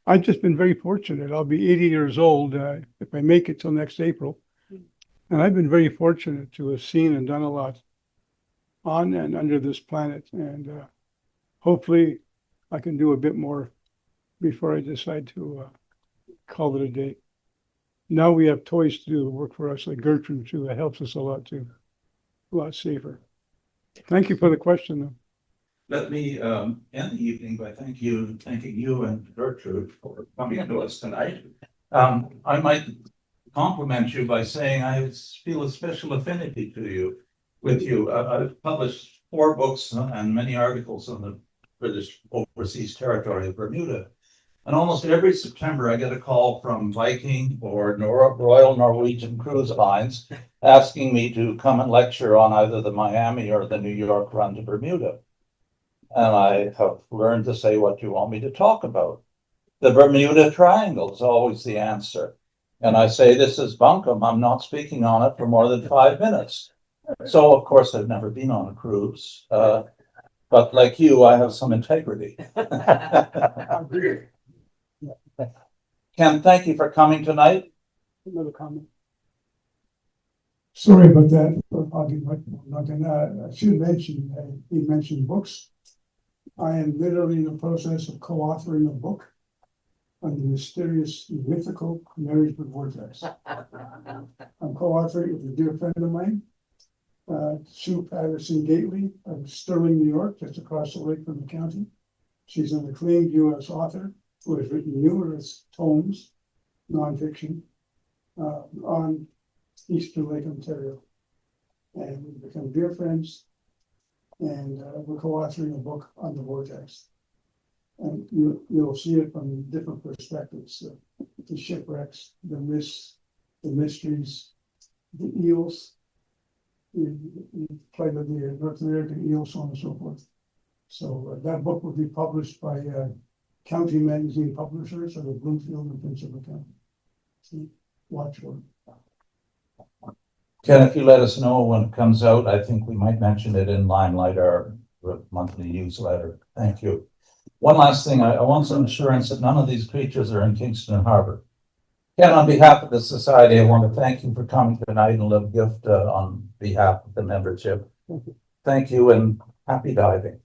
Speaker 3: I've just been very fortunate. I'll be 80 years old if I make it till next April. And I've been very fortunate to have seen and done a lot on and under this planet. And hopefully I can do a bit more before I decide to call it a day. Now we have toys to do the work for us, like Gertrude too. That helps us a lot too. A lot safer. Thank you for the question, though.
Speaker 2: Let me end the evening by thanking you and Gertrude for coming to us tonight. I might compliment you by saying I feel a special affinity with you. I've published 4 books and many articles on the British overseas territory of Bermuda. And almost every September, I get a call from Viking or Royal Norwegian Cruise Lines asking me to come and lecture on either the Miami or the New York run to Bermuda. And I have learned to say, what do you want me to talk about? The Bermuda Triangle is always the answer. And I say, this is bunkum. I'm not speaking on it for more than 5 minutes. So of course, I've never been on a cruise, but like you, I have some integrity. Ken, thank you for coming tonight.
Speaker 3: Another comment. Sorry about that, but I'll get back to nothing. I should mention, you mentioned books. I am literally in the process of co-authoring a book on the Mysterious Mythical Marysburgh Vortex. I'm co-authoring it with a dear friend of mine, Sue Patterson Gately of Sterling, New York, just across the lake from the county. She's an acclaimed U.S. author who has written numerous tomes, nonfiction, on Eastern Lake Ontario. And we've become dear friends, and we're co-authoring a book on the vortex. And you'll see it from different perspectives, the shipwrecks, the myths, the mysteries, the eels, the plight of the North American eels, so on and so forth. So that book will be published by County Magazine Publishers of the Bloomfield and Principal County. So watch for it.
Speaker 2: Ken, if you let us know when it comes out, I think we might mention it in Limelight, our monthly newsletter. Thank you. One last thing, I want some assurance that none of these creatures are in Kingston Harbor. Ken, on behalf of the society, I want to thank you for coming tonight and a little gift on behalf of the membership. Thank you and happy diving.